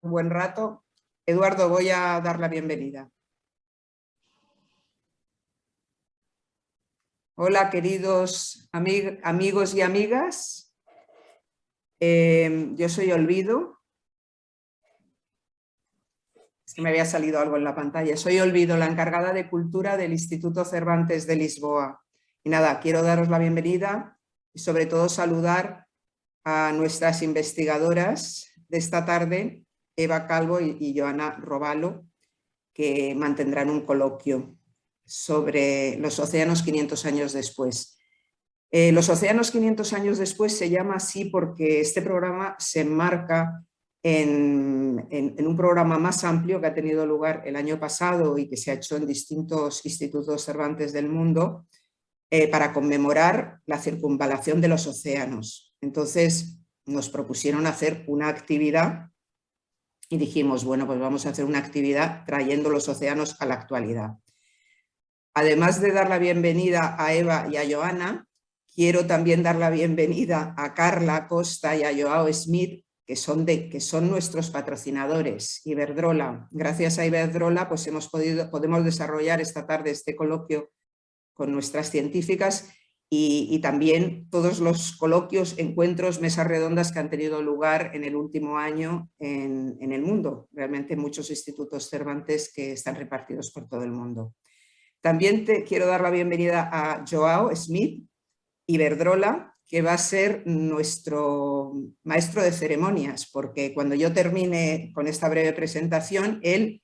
Un buen rato. Eduardo, voy a dar la bienvenida. Hola, queridos amigos y amigas. Yo soy Olvido. Es que me había salido algo en la pantalla. Soy Olvido, la encargada de Cultura del Instituto Cervantes de Lisboa. Y nada, quiero daros la bienvenida y sobre todo saludar a nuestras investigadoras de esta tarde, Eva Calvo y Joana Robalo, que mantendrán un coloquio sobre los océanos 500 años después. Los océanos 500 años después se llama así porque este programa se enmarca en un programa más amplio que ha tenido lugar el año pasado y que se ha hecho en distintos institutos Cervantes del mundo para conmemorar la circunvalación de los océanos. Entonces nos propusieron hacer una actividad y dijimos, bueno, pues vamos a hacer una actividad trayendo los océanos a la actualidad. Además de dar la bienvenida a Eva y a Joana, quiero también dar la bienvenida a Carla Costa y a Joao Smith, que son nuestros patrocinadores. Iberdrola. Gracias a Iberdrola pues podemos desarrollar esta tarde este coloquio con nuestras científicas y también todos los coloquios, encuentros, mesas redondas que han tenido lugar en el último año en el mundo. Realmente muchos institutos Cervantes que están repartidos por todo el mundo. También te quiero dar la bienvenida a Joao Smith, Iberdrola, que va a ser nuestro maestro de ceremonias, porque cuando yo termine con esta breve presentación, él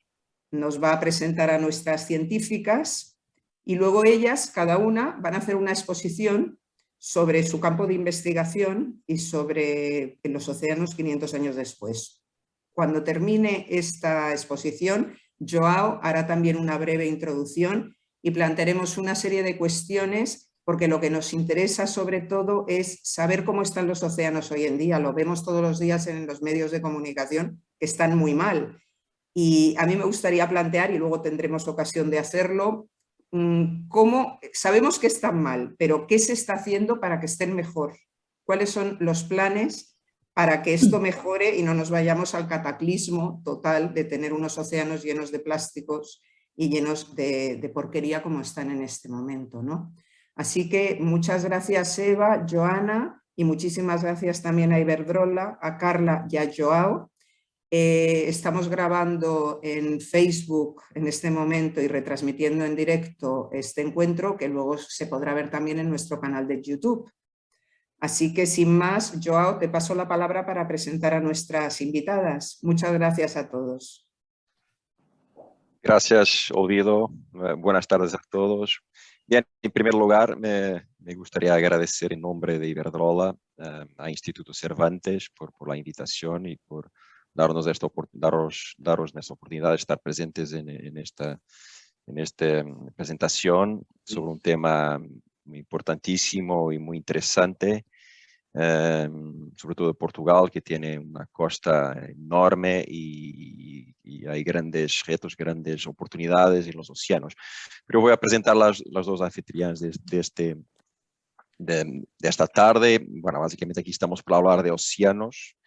nos va a presentar a nuestras científicas y luego ellas, cada una, van a hacer una exposición sobre su campo de investigación y sobre los océanos 500 años después. Cuando termine esta exposición, Joao hará también una breve introducción y plantearemos una serie de cuestiones porque lo que nos interesa sobre todo es saber cómo están los océanos hoy en día. Lo vemos todos los días en los medios de comunicación que están muy mal. Y a mí me gustaría plantear, y luego tendremos ocasión de hacerlo, cómo sabemos que están mal, pero qué se está haciendo para que estén mejor. ¿Cuáles son los planes para que esto mejore y no nos vayamos al cataclismo total de tener unos océanos llenos de plásticos y llenos de porquería como están en este momento, ¿no? Así que muchas gracias Eva, Joana y muchísimas gracias también a Iberdrola, a Carla y a Joao. Estamos grabando en Facebook en este momento y retransmitiendo en directo este encuentro que luego se podrá ver también en nuestro canal de YouTube. Así que sin más, Joao, te paso la palabra para presentar a nuestras invitadas. Muchas gracias a todos. Gracias, Olvido. Buenas tardes a todos. Bien, en primer lugar, me gustaría agradecer en nombre de Iberdrola a Instituto Cervantes por la invitación y por daros esta oportunidad de estar presentes en esta presentación sobre un tema muy importantísimo y muy interesante, sobre todo Portugal, que tiene una costa enorme y hay grandes retos, grandes oportunidades en los océanos. Pero voy a presentar las dos anfitrionas de esta tarde. Bueno, básicamente aquí estamos para hablar de océanos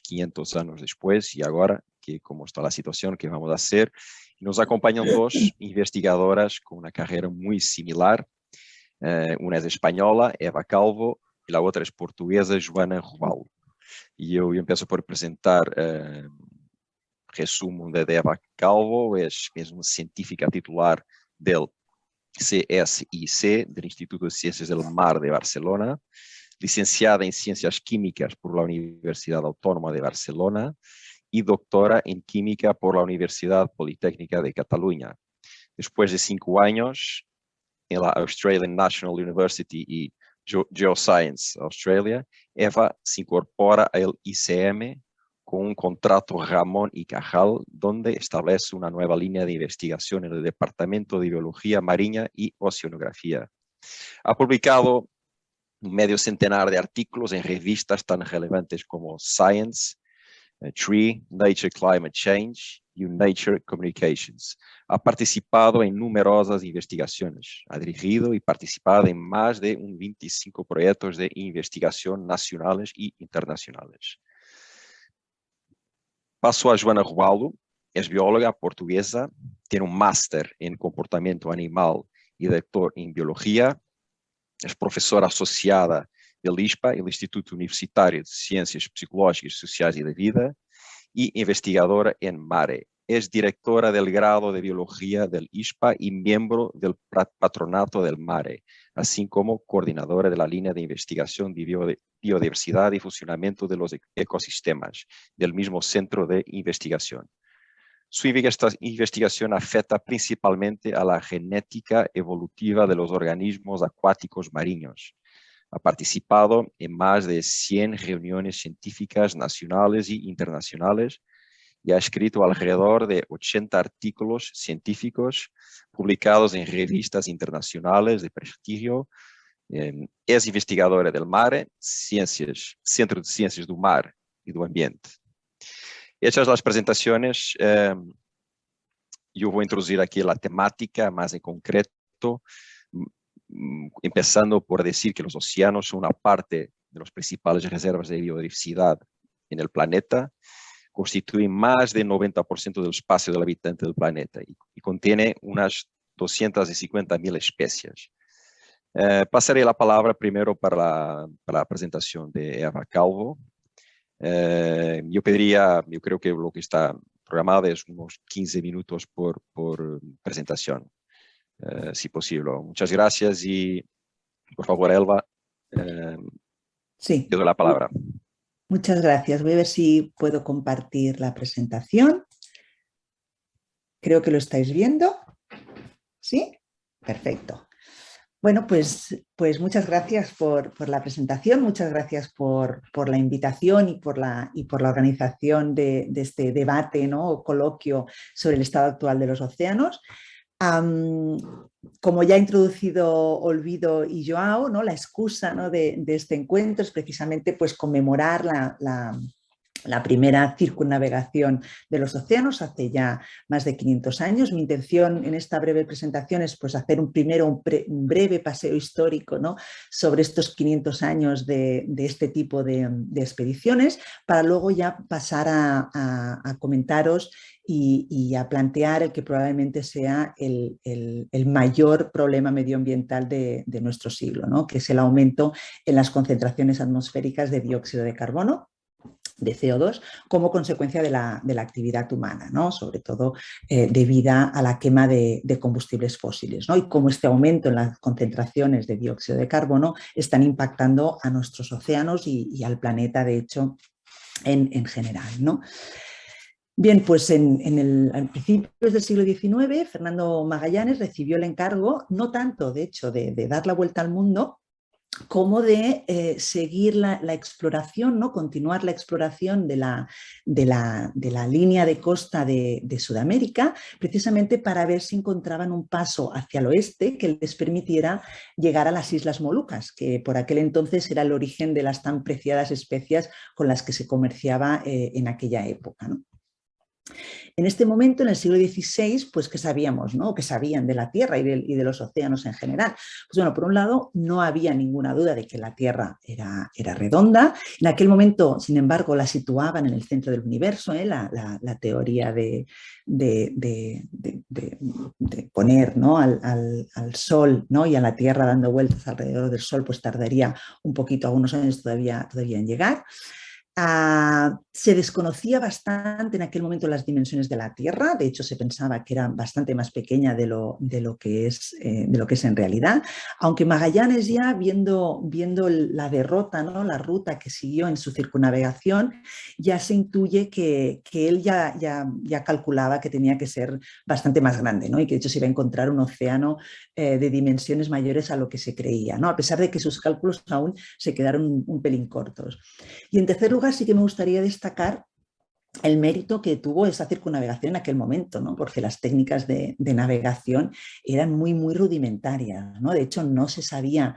500 años después y ahora, que cómo está la situación, qué vamos a hacer. Nos acompañan dos investigadoras con una carrera muy similar. Una es española, Eva Calvo, y la otra es portuguesa, Joana Robalo. Y yo empiezo por presentar resumo de Eva Calvo, es uma científica titular del CSIC, del Instituto de Ciencias del Mar de Barcelona, licenciada en Ciencias Químicas por la Universidad Autónoma de Barcelona y doctora en Química por la Universidad Politécnica de Cataluña. Después de 5 años en la Australian National University y Geoscience Australia, Eva se incorpora al ICM con un contrato Ramón y Cajal, donde establece una nueva línea de investigación en el Departamento de Biología Marina y Oceanografía. Ha publicado medio centenar de artículos en revistas tan relevantes como Science, Tree, Nature Climate Change y Nature Communications. Ha participado en numerosas investigaciones, ha dirigido y participado en más de 25 proyectos de investigación nacionales y internacionales. Passo a Joana Roaldo, es bióloga portuguesa, tiene un máster en comportamiento animal y doctor en biología, es professora associada del ISPA, el Instituto Universitário de Ciências Psicológicas, Sociais e da Vida, y investigadora en MARE. Es directora del grado de Biología del ISPA y miembro del patronato del MARE, así como coordinadora de la línea de investigación de biodiversidad y funcionamiento de los ecosistemas del mismo centro de investigación. Su investigación afecta principalmente a la genética evolutiva de los organismos acuáticos marinos. Ha participado en más de 100 reuniones científicas nacionales y internacionales y ha escrito alrededor de 80 artículos científicos publicados en revistas internacionales de prestigio. Es investigadora del MARE, Centro de Ciencias do Mar y do Ambiente. Hechas las presentaciones, yo voy a introducir aquí la temática más en concreto, empezando por decir que los océanos son una parte de las principales reservas de biodiversidad en el planeta, constituyen más del 90% del espacio del habitante del planeta y contiene unas 250.000 especies. Pasaré la palabra primero para la presentación de Eva Calvo. Yo creo que lo que está programado es unos 15 minutos por presentación, si posible. Muchas gracias y, por favor, Elva, Sí. te doy la palabra. Muchas gracias. Voy a ver si puedo compartir la presentación. Creo que lo estáis viendo. ¿Sí? Perfecto. Bueno, pues muchas gracias por la presentación, muchas gracias por la invitación y por la organización de este debate, ¿no? O coloquio sobre el estado actual de los océanos. Como ya ha introducido Olvido y Joao, ¿no? La excusa, ¿no? de este encuentro es precisamente pues, conmemorar la primera circunnavegación de los océanos hace ya más de 500 años. Mi intención en esta breve presentación es pues, hacer un breve paseo histórico, ¿no? sobre estos 500 años de este tipo de expediciones, para luego ya pasar a comentaros y a plantear el que probablemente sea el mayor problema medioambiental de nuestro siglo, ¿no? que es el aumento en las concentraciones atmosféricas de dióxido de carbono, de CO2, como consecuencia de la actividad humana, ¿no? sobre todo debida a la quema de combustibles fósiles, ¿no? y cómo este aumento en las concentraciones de dióxido de carbono están impactando a nuestros océanos y al planeta, de hecho, en general, ¿no? Bien, pues a principios del siglo XIX, Fernando Magallanes recibió el encargo, no tanto, de hecho, de dar la vuelta al mundo, como de seguir la exploración, ¿no? continuar la exploración de la línea de costa de Sudamérica, precisamente para ver si encontraban un paso hacia el oeste que les permitiera llegar a las Islas Molucas, que por aquel entonces era el origen de las tan preciadas especias con las que se comerciaba en aquella época, ¿no? En este momento, en el siglo XVI, pues ¿qué sabíamos, ¿no? ¿Qué sabían de la Tierra y de los océanos en general? Pues bueno, por un lado, no había ninguna duda de que la Tierra era redonda. En aquel momento, sin embargo, la situaban en el centro del universo, la teoría de poner, ¿no? al Sol, ¿no? y a la Tierra dando vueltas alrededor del Sol, pues tardaría un poquito, algunos años todavía en llegar. Se desconocía bastante en aquel momento las dimensiones de la Tierra, de hecho se pensaba que era bastante más pequeña de lo que es en realidad, aunque Magallanes ya viendo la derrota, ¿no? la ruta que siguió en su circunnavegación, ya se intuye que él ya calculaba que tenía que ser bastante más grande, ¿no? y que de hecho se iba a encontrar un océano de dimensiones mayores a lo que se creía, ¿no? a pesar de que sus cálculos aún se quedaron un pelín cortos. Y en tercer lugar, sí que me gustaría destacar el mérito que tuvo esa circunnavegación en aquel momento, ¿no? porque las técnicas de navegación eran muy rudimentarias, ¿no? De hecho, no se sabía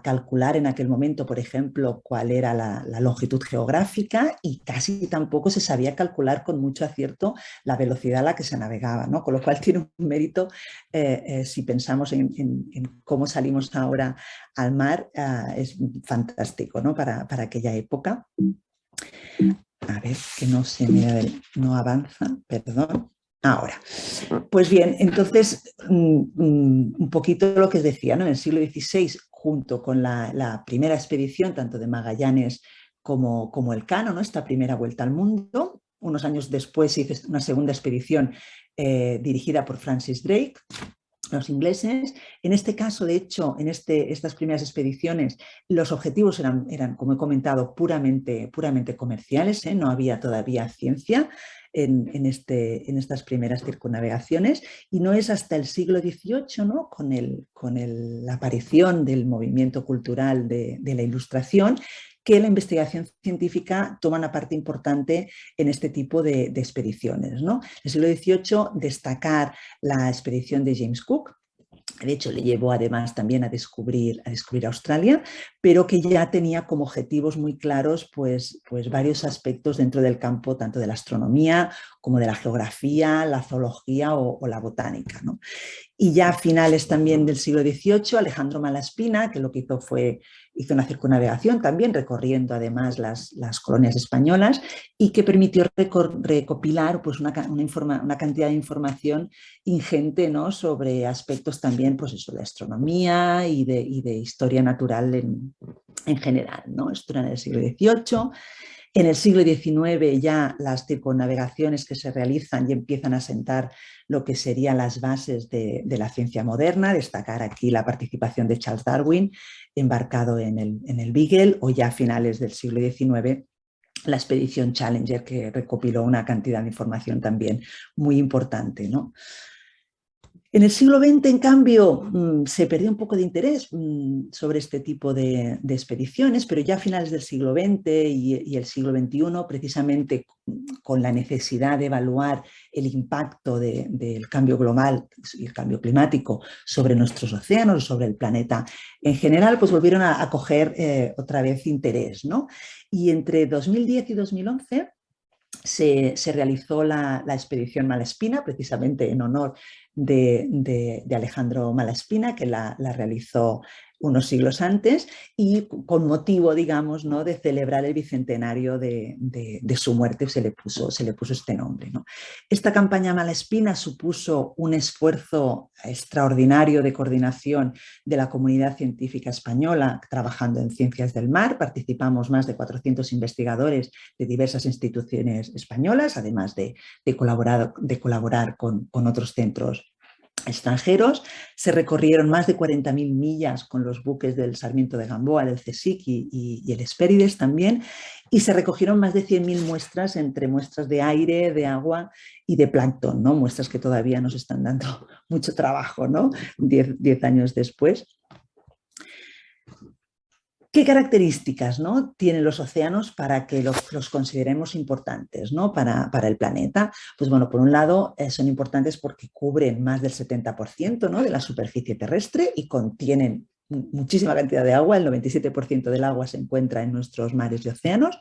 calcular en aquel momento, por ejemplo, cuál era la longitud geográfica y casi tampoco se sabía calcular con mucho acierto la velocidad a la que se navegaba, ¿no? Con lo cual tiene un mérito si pensamos en cómo salimos ahora al mar, es fantástico, ¿no? para aquella época. A ver, que no se me no avanza, perdón. Ahora, pues bien, entonces un poquito lo que os decía, ¿no? En el siglo XVI, junto con la primera expedición, tanto de Magallanes como Elcano, ¿no? Esta primera vuelta al mundo, unos años después se hizo una segunda expedición dirigida por Francis Drake, los ingleses. En este caso, de hecho, en estas primeras expediciones, los objetivos eran, como he comentado, puramente comerciales, ¿eh? No había todavía ciencia en estas primeras circunnavegaciones, y no es hasta el siglo XVIII, ¿no? con la aparición del movimiento cultural de la Ilustración, que la investigación científica toma una parte importante en este tipo de expediciones, ¿no? En el siglo XVIII, destacar la expedición de James Cook. De hecho, le llevó además también a descubrir Australia, pero que ya tenía como objetivos muy claros pues varios aspectos dentro del campo, tanto de la astronomía como de la geografía, la zoología o la botánica, ¿no? Y ya a finales también del siglo XVIII, Alejandro Malaspina, que lo que hizo una circunnavegación también, recorriendo además las colonias españolas, y que permitió recopilar pues una cantidad de información ingente, ¿no? Sobre aspectos también pues eso, de astronomía y de historia natural en general, ¿no? Esto era en el siglo XVIII. En el siglo XIX ya las circunnavegaciones que se realizan y empiezan a sentar lo que serían las bases de la ciencia moderna, destacar aquí la participación de Charles Darwin, embarcado en el Beagle, o ya a finales del siglo XIX la expedición Challenger, que recopiló una cantidad de información también muy importante, ¿no? En el siglo XX, en cambio, se perdió un poco de interés sobre este tipo de expediciones, pero ya a finales del siglo XX y el siglo XXI, precisamente con la necesidad de evaluar el impacto del cambio global y el cambio climático sobre nuestros océanos, sobre el planeta en general, pues volvieron a coger otra vez interés, ¿no? Y entre 2010 y 2011 se realizó la expedición Malaspina, precisamente en honor de Alejandro Malaspina, que la realizó unos siglos antes, y con motivo, digamos, ¿no? de celebrar el bicentenario de su muerte se le puso este nombre, ¿no? Esta campaña Malaspina supuso un esfuerzo extraordinario de coordinación de la comunidad científica española trabajando en ciencias del mar. Participamos más de 400 investigadores de diversas instituciones españolas, además de colaborar con otros centros extranjeros. Se recorrieron más de 40.000 millas con los buques del Sarmiento de Gamboa, del CSIC y el Hespérides también, y se recogieron más de 100.000 muestras, entre muestras de aire, de agua y de plancton, ¿no? Muestras que todavía nos están dando mucho trabajo, ¿no? 10 años después. ¿Qué características, ¿no? tienen los océanos para que los consideremos importantes, ¿no? para el planeta? Pues bueno, por un lado son importantes porque cubren más del 70%, ¿no? de la superficie terrestre y contienen muchísima cantidad de agua. El 97% del agua se encuentra en nuestros mares y océanos.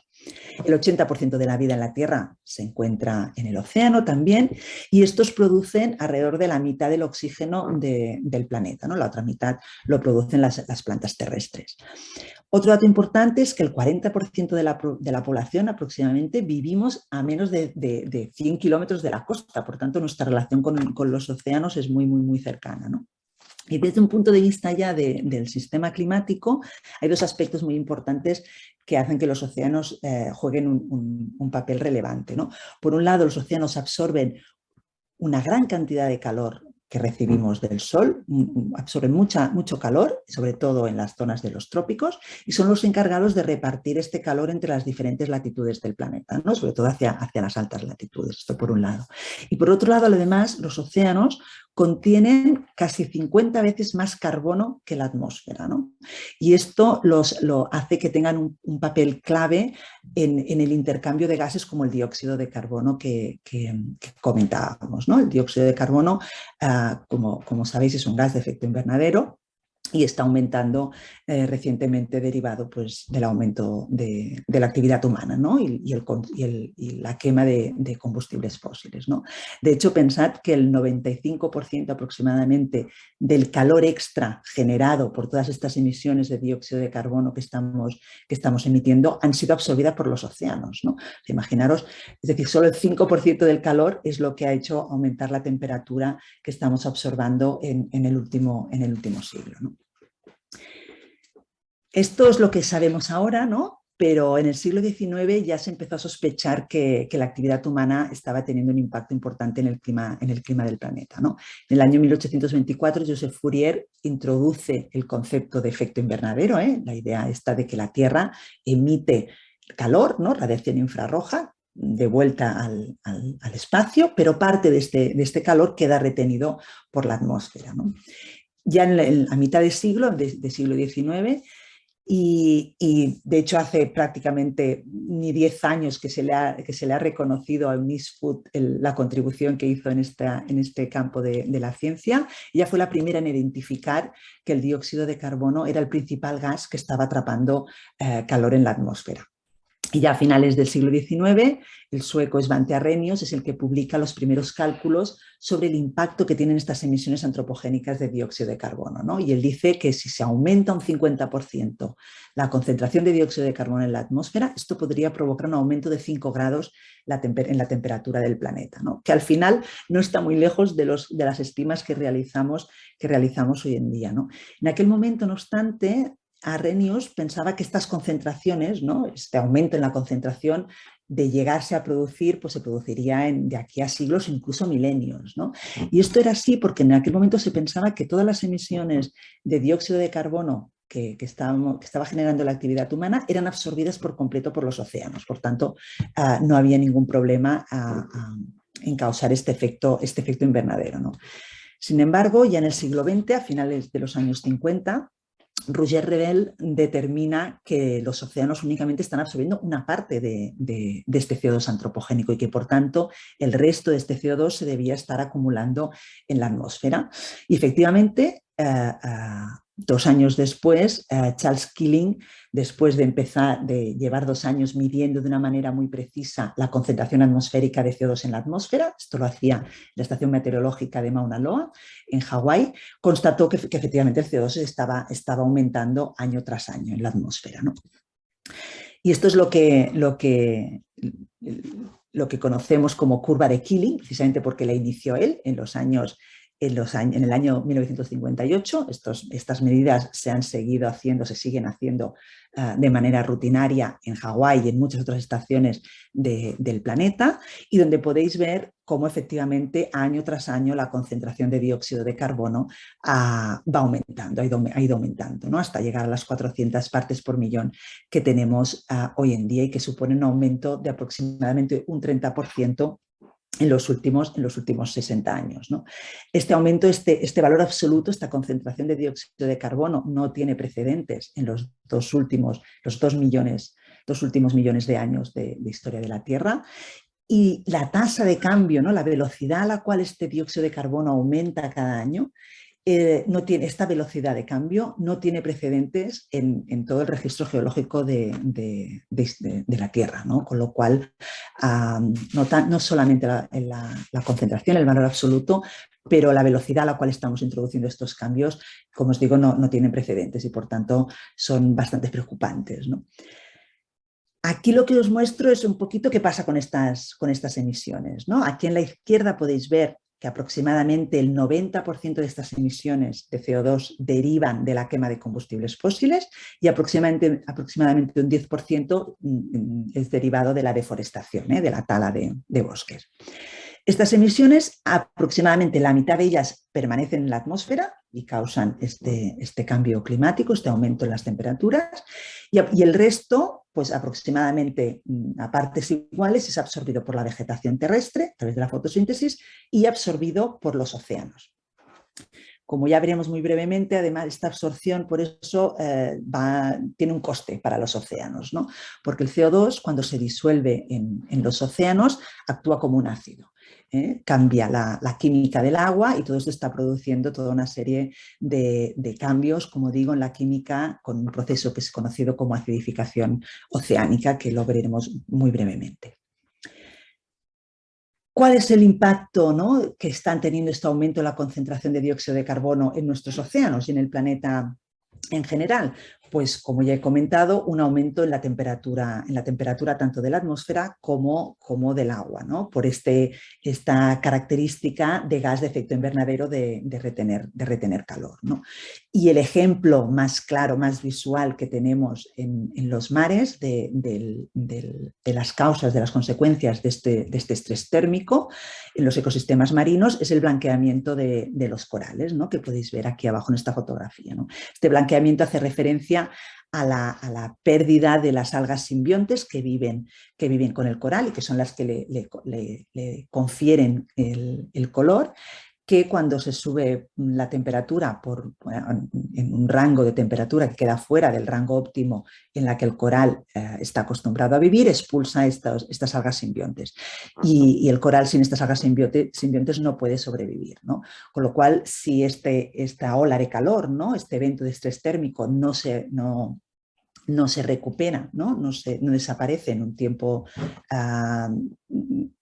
El 80% de la vida en la Tierra se encuentra en el océano también, y estos producen alrededor de la mitad del oxígeno del planeta, ¿no? La otra mitad lo producen las plantas terrestres. Otro dato importante es que el 40% de la población aproximadamente vivimos a menos de 100 kilómetros de la costa, por tanto nuestra relación con los océanos es muy, muy, muy cercana, ¿no? Y desde un punto de vista ya del sistema climático, hay dos aspectos muy importantes que hacen que los océanos jueguen un papel relevante, ¿no? Por un lado, los océanos absorben una gran cantidad de calor que recibimos del sol, absorben mucho calor, sobre todo en las zonas de los trópicos, y son los encargados de repartir este calor entre las diferentes latitudes del planeta, ¿no? Sobre todo hacia las altas latitudes, esto por un lado. Y por otro lado, además, los océanos contienen casi 50 veces más carbono que la atmósfera, ¿no? Y esto lo hace que tengan un papel clave en el intercambio de gases como el dióxido de carbono que comentábamos, ¿no? El dióxido de carbono, como sabéis, es un gas de efecto invernadero y está aumentando recientemente derivado pues, del aumento de la actividad humana, ¿no? y la quema de combustibles fósiles, ¿no? De hecho, pensad que el 95% aproximadamente del calor extra generado por todas estas emisiones de dióxido de carbono que estamos emitiendo han sido absorbidas por los océanos, ¿no? Imaginaros, es decir, solo el 5% del calor es lo que ha hecho aumentar la temperatura que estamos absorbando en el último siglo, ¿no? Esto es lo que sabemos ahora, ¿no? Pero en el siglo XIX ya se empezó a sospechar que la actividad humana estaba teniendo un impacto importante en el clima del planeta, ¿no? En el año 1824, Joseph Fourier introduce el concepto de efecto invernadero, la idea esta de que la Tierra emite calor, ¿no? Radiación infrarroja, de vuelta al espacio, pero parte de este calor queda retenido por la atmósfera, ¿no? Ya a mitad de siglo XIX, y de hecho hace prácticamente ni 10 años que se le ha reconocido a Eunice Foote la contribución que hizo en este campo de la ciencia. Ella fue la primera en identificar que el dióxido de carbono era el principal gas que estaba atrapando calor en la atmósfera. Y ya a finales del siglo XIX, el sueco Svante Arrhenius es el que publica los primeros cálculos sobre el impacto que tienen estas emisiones antropogénicas de dióxido de carbono, ¿no? Y él dice que si se aumenta un 50% la concentración de dióxido de carbono en la atmósfera, esto podría provocar un aumento de 5 grados en la temperatura del planeta, ¿no? Que al final no está muy lejos de las estimas que realizamos hoy en día, ¿no? En aquel momento, no obstante, Arrhenius pensaba que estas concentraciones, ¿no? Este aumento en la concentración de llegarse a producir, pues se produciría de aquí a siglos, incluso milenios, ¿no? Y esto era así porque en aquel momento se pensaba que todas las emisiones de dióxido de carbono que estaba generando la actividad humana eran absorbidas por completo por los océanos. Por tanto, no había ningún problema en causar este efecto invernadero, ¿no? Sin embargo, ya en el siglo XX, a finales de los años 50, Roger Revel determina que los océanos únicamente están absorbiendo una parte de este CO2 antropogénico y que por tanto el resto de este CO2 se debía estar acumulando en la atmósfera. Y efectivamente, 2 años después, Charles Keeling, después de llevar 2 años midiendo de una manera muy precisa la concentración atmosférica de CO2 en la atmósfera, esto lo hacía la estación meteorológica de Mauna Loa en Hawái, constató que efectivamente el CO2 estaba aumentando año tras año en la atmósfera, ¿no? Y esto es lo que conocemos como curva de Keeling, precisamente porque la inició él en el año 1958. Estas medidas se siguen haciendo de manera rutinaria en Hawái y en muchas otras estaciones del planeta, y donde podéis ver cómo efectivamente año tras año la concentración de dióxido de carbono va aumentando, ha ido aumentando, ¿no? Hasta llegar a las 400 partes por millón que tenemos hoy en día, y que supone un aumento de aproximadamente un 30% en los últimos 60 años, ¿no? Este aumento, este valor absoluto, esta concentración de dióxido de carbono no tiene precedentes en los dos últimos millones de años de historia de la Tierra. Y la tasa de cambio, ¿no? La velocidad a la cual este dióxido de carbono aumenta cada año, esta velocidad de cambio no tiene precedentes en todo el registro geológico de la Tierra, ¿no? Con lo cual, no solamente la concentración, el valor absoluto, pero la velocidad a la cual estamos introduciendo estos cambios, como os digo, no tienen precedentes, y por tanto son bastante preocupantes, ¿no? Aquí lo que os muestro es un poquito qué pasa con estas emisiones, ¿no? Aquí en la izquierda podéis ver que aproximadamente el 90% de estas emisiones de CO2 derivan de la quema de combustibles fósiles, y aproximadamente un 10% es derivado de la deforestación, de la tala de bosques. Estas emisiones, aproximadamente la mitad de ellas permanecen en la atmósfera y causan este cambio climático, este aumento en las temperaturas, y el resto, pues aproximadamente a partes iguales, es absorbido por la vegetación terrestre a través de la fotosíntesis y absorbido por los océanos. Como ya veremos muy brevemente, además esta absorción por eso tiene un coste para los océanos, ¿no? Porque el CO2, cuando se disuelve en los océanos, actúa como un ácido. Cambia la química del agua y todo esto está produciendo toda una serie de cambios, como digo, en la química con un proceso que es conocido como acidificación oceánica, que lo veremos muy brevemente. ¿Cuál es el impacto, ¿no?, que están teniendo este aumento en la concentración de dióxido de carbono en nuestros océanos y en el planeta en general? Pues, como ya he comentado, un aumento en la temperatura tanto de la atmósfera como del agua, ¿no?, por esta característica de gas de efecto invernadero de retener calor, ¿no? Y el ejemplo más claro, más visual que tenemos en los mares de las causas, de las consecuencias de este estrés térmico en los ecosistemas marinos es el blanqueamiento de los corales, ¿no?, que podéis ver aquí abajo en esta fotografía, ¿no? Este blanqueamiento hace referencia a la pérdida de las algas simbiontes que viven con el coral y que son las que le confieren el color, que cuando se sube la temperatura en un rango de temperatura que queda fuera del rango óptimo en la que el coral está acostumbrado a vivir, expulsa estas algas simbiontes. Y el coral sin estas algas simbiontes no puede sobrevivir, ¿no? Con lo cual, si esta ola de calor, ¿no?, este evento de estrés térmico no se recupera, no desaparece en un tiempo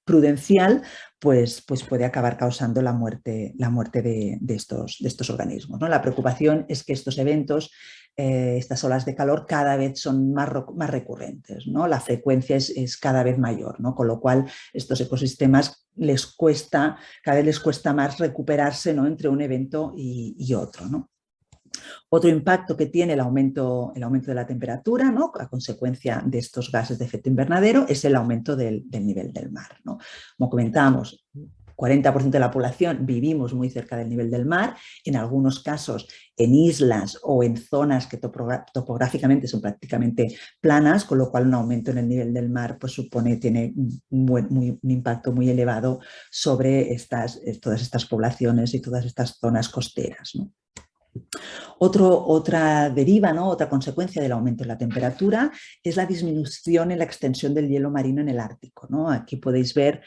prudencial, pues puede acabar causando la muerte de estos organismos, ¿no? La preocupación es que estos eventos, estas olas de calor, cada vez son más recurrentes, ¿no? La frecuencia es cada vez mayor, ¿no? Con lo cual estos ecosistemas cada vez les cuesta más recuperarse, ¿no?, entre un evento y otro, ¿no? Otro impacto que tiene el aumento de la temperatura, ¿no?, a consecuencia de estos gases de efecto invernadero, es el aumento del nivel del mar, ¿no? Como comentábamos, 40% de la población vivimos muy cerca del nivel del mar, en algunos casos en islas o en zonas que topográficamente son prácticamente planas, con lo cual un aumento en el nivel del mar pues tiene un impacto muy elevado sobre todas estas poblaciones y todas estas zonas costeras, ¿no? Otra deriva, ¿no?, otra consecuencia del aumento de la temperatura es la disminución en la extensión del hielo marino en el Ártico, ¿no? Aquí podéis ver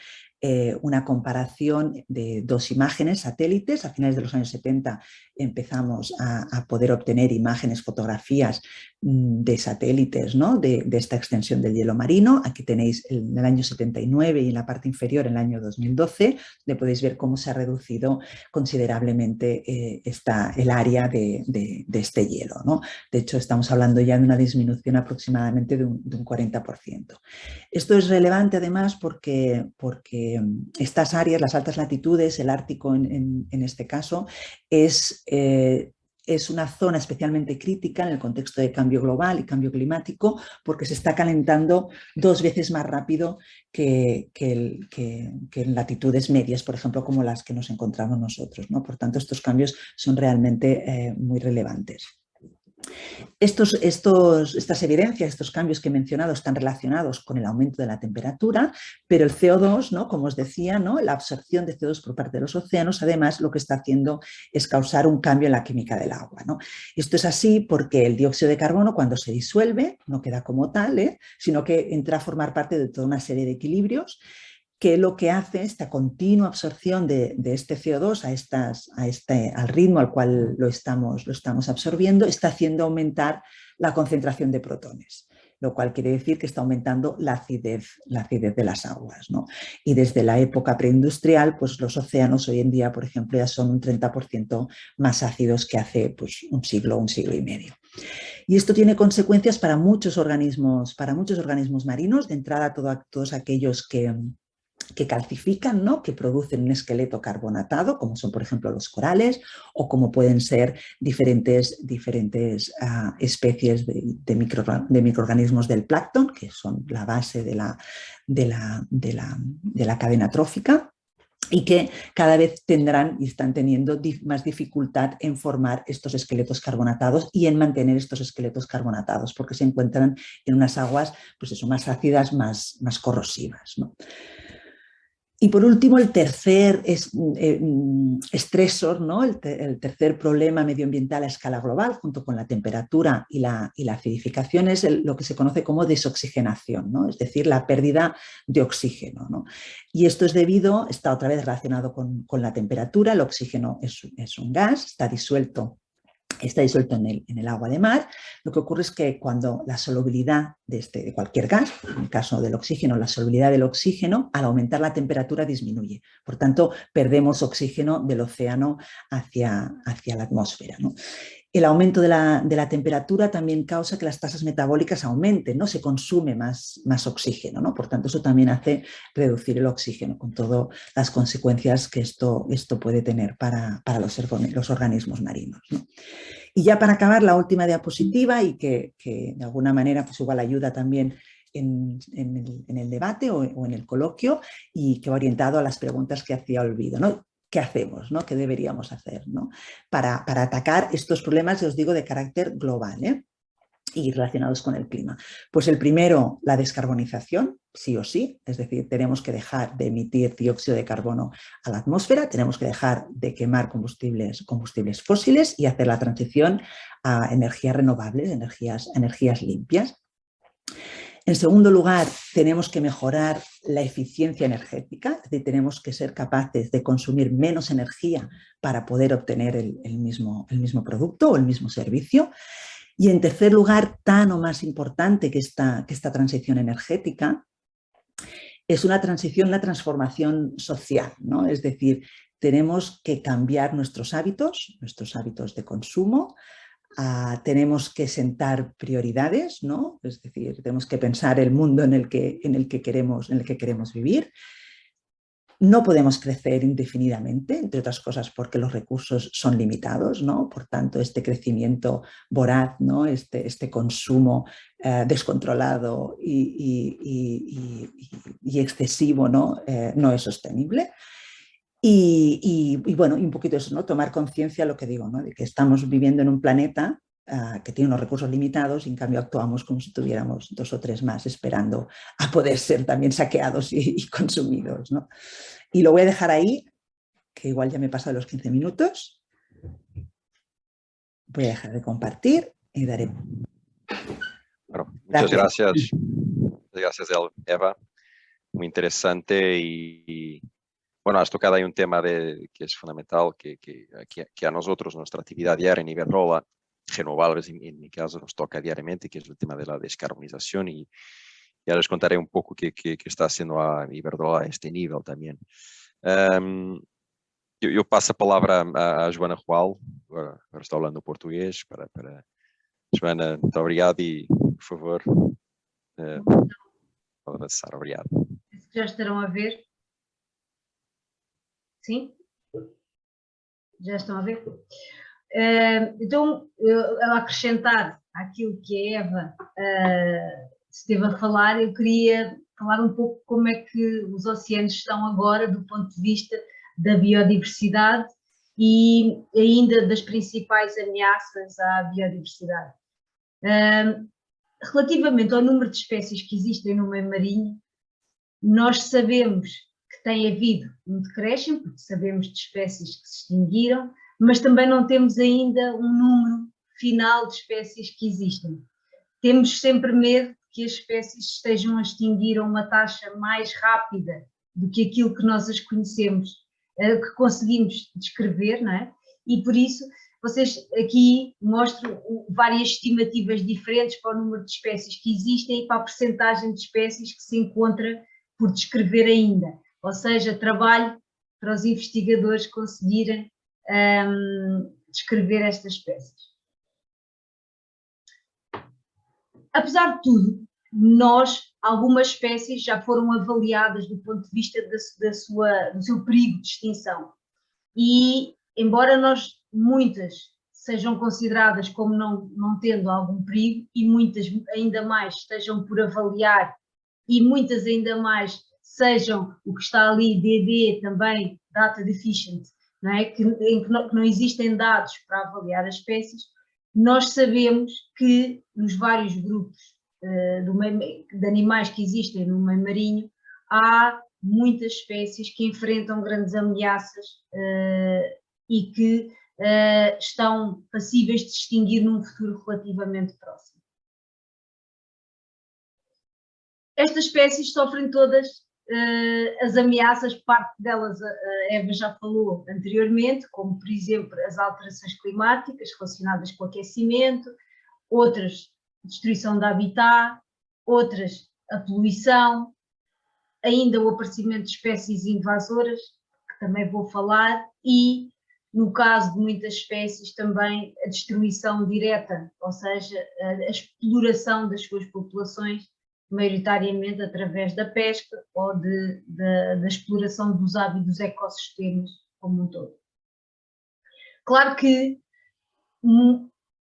una comparación de dos imágenes satélites. A finales de los años 70 empezamos a poder obtener imágenes, fotografías de satélites, ¿no?, de esta extensión del hielo marino. Aquí tenéis en el año 79 y en la parte inferior en el año 2012, le podéis ver cómo se ha reducido considerablemente el área de este hielo, ¿no? De hecho, estamos hablando ya de una disminución aproximadamente de un 40%. Esto es relevante además porque estas áreas, las altas latitudes, el Ártico en este caso, es una zona especialmente crítica en el contexto de cambio global y cambio climático, porque se está calentando 2 veces más rápido que en latitudes medias, por ejemplo, como las que nos encontramos nosotros, ¿no? Por tanto, estos cambios son realmente muy relevantes. Estas evidencias, estos cambios que he mencionado están relacionados con el aumento de la temperatura, pero el CO2, ¿no?, como os decía, ¿no?, la absorción de CO2 por parte de los océanos, además lo que está haciendo es causar un cambio en la química del agua, ¿no? Esto es así porque el dióxido de carbono, cuando se disuelve, no queda como tal, sino que entra a formar parte de toda una serie de equilibrios que lo que hace, esta continua absorción de este CO2 al ritmo al cual lo estamos absorbiendo, está haciendo aumentar la concentración de protones, lo cual quiere decir que está aumentando la acidez de las aguas, ¿no? Y desde la época preindustrial, pues los océanos hoy en día, por ejemplo, ya son un 30% más ácidos que hace pues, un siglo y medio. Y esto tiene consecuencias para muchos organismos marinos, de entrada todos aquellos que calcifican, ¿no?, que producen un esqueleto carbonatado, como son, por ejemplo, los corales, o como pueden ser diferentes especies de microorganismos del plancton, que son la base de la cadena trófica, y que cada vez tendrán y están teniendo más dificultad en formar estos esqueletos carbonatados y en mantener estos esqueletos carbonatados, porque se encuentran en unas aguas pues eso, más ácidas, más corrosivas, ¿no? Y por último, el tercer estresor, ¿no? El tercer problema medioambiental a escala global, junto con la temperatura y la acidificación, es lo que se conoce como desoxigenación, ¿no? Es decir, la pérdida de oxígeno, ¿no? Y esto es debido, está otra vez relacionado con la temperatura. El oxígeno es un gas, está disuelto en el agua de mar. Lo que ocurre es que cuando la solubilidad de cualquier gas, en el caso del oxígeno, la solubilidad del oxígeno, al aumentar la temperatura disminuye. Por tanto, perdemos oxígeno del océano hacia la atmósfera, ¿no? El aumento de la temperatura también causa que las tasas metabólicas aumenten, ¿no? Se consume más oxígeno, ¿no? Por tanto, eso también hace reducir el oxígeno, con todas las consecuencias que esto puede tener para los organismos marinos, ¿no? Y ya para acabar, la última diapositiva, y que de alguna manera pues igual ayuda también en el debate o en el coloquio, y que va orientado a las preguntas que hacía Olvido, ¿no? ¿Qué hacemos, ¿no? ¿Qué deberíamos hacer, ¿no? Para atacar estos problemas, os digo, de carácter global, ¿eh? Y relacionados con el clima. Pues el primero, la descarbonización, sí o sí, es decir, tenemos que dejar de emitir dióxido de carbono a la atmósfera, tenemos que dejar de quemar combustibles fósiles y hacer la transición a energías renovables, energías limpias. En segundo lugar, tenemos que mejorar la eficiencia energética, es decir, tenemos que ser capaces de consumir menos energía para poder obtener el mismo producto o el mismo servicio. Y en tercer lugar, tan o más importante que esta transición energética, es una transformación social, ¿no? Es decir, tenemos que cambiar nuestros hábitos de consumo. Tenemos que sentar prioridades, ¿no? Es decir, tenemos que pensar el mundo en el que queremos vivir. No podemos crecer indefinidamente, entre otras cosas porque los recursos son limitados, ¿no? Por tanto, este crecimiento voraz, ¿no? Este consumo descontrolado y excesivo, ¿no? No es sostenible. Y bueno, y un poquito eso, ¿no? Tomar conciencia, lo que digo, ¿no? De que estamos viviendo en un planeta que tiene unos recursos limitados, y en cambio actuamos como si tuviéramos 2 o 3 más esperando a poder ser también saqueados y consumidos, ¿no? Y lo voy a dejar ahí, que igual ya me he pasado los 15 minutos. Voy a dejar de compartir y daré... Bueno, muchas gracias. Gracias, Eva. Muy interesante y bueno, has tocado ahí un tema que es fundamental, que a nosotros, nuestra actividad diaria en Iberdrola, renovables en mi caso, nos toca diariamente, que es el tema de la descarbonización, y ya les contaré un poco qué está haciendo a Iberdrola a este nivel también. Eu passo a palavra à Joana Rual, agora estou falando português, para Joana, muito obrigado e, por favor, pode avançar. Obrigado. Já estarão a ver? Sim? Já estão a ver? Então, a acrescentar àquilo que a Eva esteve a falar, eu queria falar um pouco como é que os oceanos estão agora do ponto de vista da biodiversidade e ainda das principais ameaças à biodiversidade. Relativamente ao número de espécies que existem no meio marinho, nós sabemos que tem havido um decréscimo, porque sabemos de espécies que se extinguiram, mas também não temos ainda um número final de espécies que existem. Temos sempre medo que as espécies estejam a extinguir a uma taxa mais rápida do que aquilo que nós as conhecemos, que conseguimos descrever, não é? E por isso, vocês aqui mostram várias estimativas diferentes para o número de espécies que existem e para a percentagem de espécies que se encontra por descrever ainda. Ou seja, trabalho para os investigadores conseguirem descrever estas espécies. Apesar de tudo, algumas espécies já foram avaliadas do ponto de vista do seu perigo de extinção. E, embora muitas sejam consideradas como não tendo algum perigo, e muitas ainda mais estejam por avaliar, e muitas ainda mais sejam o que está ali, DD também, data deficient, não é? que não existem dados para avaliar as espécies, nós sabemos que nos vários grupos de animais que existem no meio marinho há muitas espécies que enfrentam grandes ameaças e que estão passíveis de se extinguir num futuro relativamente próximo. Estas espécies sofrem todas as ameaças, parte delas a Eva já falou anteriormente, como por exemplo as alterações climáticas relacionadas com o aquecimento, outras destruição de habitat, outras a poluição, ainda o aparecimento de espécies invasoras, que também vou falar, e no caso de muitas espécies também a destruição direta, ou seja, a exploração das suas populações, maioritariamente através da pesca ou da exploração dos hábitos dos ecossistemas como um todo. Claro que,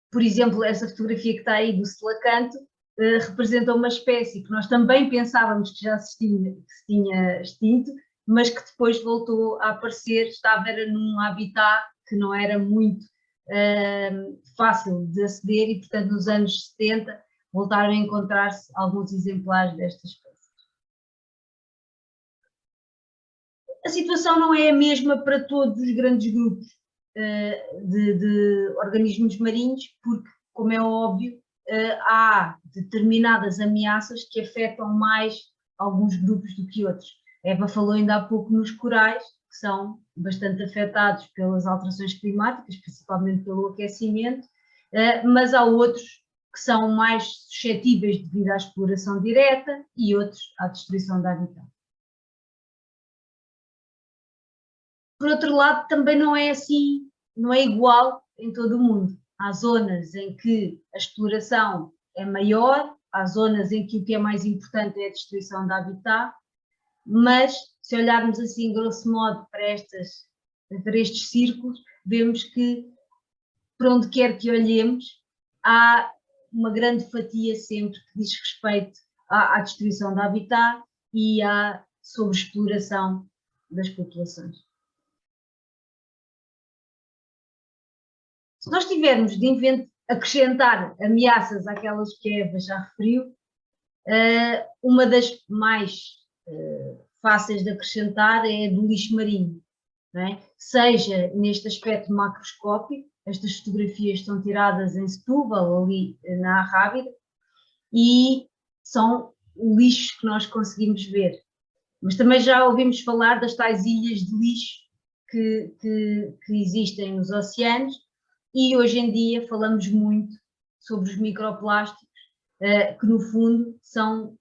por exemplo, essa fotografia que está aí do selacanto representa uma espécie que nós também pensávamos que já se tinha extinto, mas que depois voltou a aparecer, estava num habitat que não era muito fácil de aceder e, portanto, nos anos 70 voltaram a encontrar-se alguns exemplares destas espécies. A situação não é a mesma para todos os grandes grupos de organismos marinhos, porque, como é óbvio, há determinadas ameaças que afetam mais alguns grupos do que outros. A Eva falou ainda há pouco nos corais, que são bastante afetados pelas alterações climáticas, principalmente pelo aquecimento, mas há outros que são mais suscetíveis devido à exploração direta e outros à destruição da habitat. Por outro lado, também não é assim, não é igual em todo o mundo. Há zonas em que a exploração é maior, há zonas em que o que é mais importante é a destruição da habitat, mas se olharmos assim, grosso modo, para estes círculos, vemos que, por onde quer que olhemos, há uma grande fatia sempre que diz respeito à destruição da habitat e à sobreexploração das populações. Se nós tivermos de acrescentar ameaças àquelas que a Eva já referiu, uma das mais fáceis de acrescentar é a do lixo marinho, não é? Seja neste aspecto macroscópico, estas fotografias estão tiradas em Setúbal, ali na Arrábida, e são lixos que nós conseguimos ver. Mas também já ouvimos falar das tais ilhas de lixo que existem nos oceanos, e hoje em dia falamos muito sobre os microplásticos, que no fundo são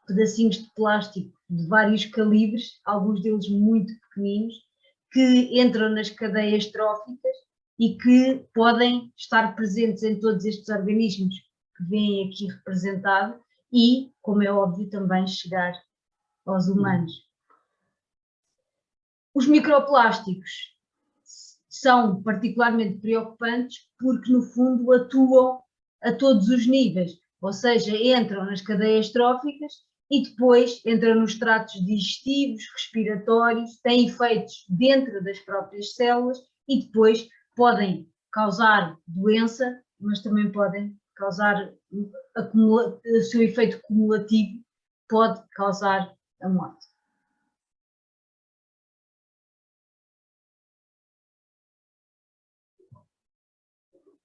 pedacinhos de plástico de vários calibres, alguns deles muito pequeninos, que entram nas cadeias tróficas e que podem estar presentes em todos estes organismos que vêm aqui representados e, como é óbvio, também chegar aos humanos. Os microplásticos são particularmente preocupantes porque, no fundo, atuam a todos os níveis, ou seja, entram nas cadeias tróficas e depois entram nos tratos digestivos, respiratórios, têm efeitos dentro das próprias células e depois podem causar doença, mas também podem causar, o seu efeito cumulativo pode causar a morte.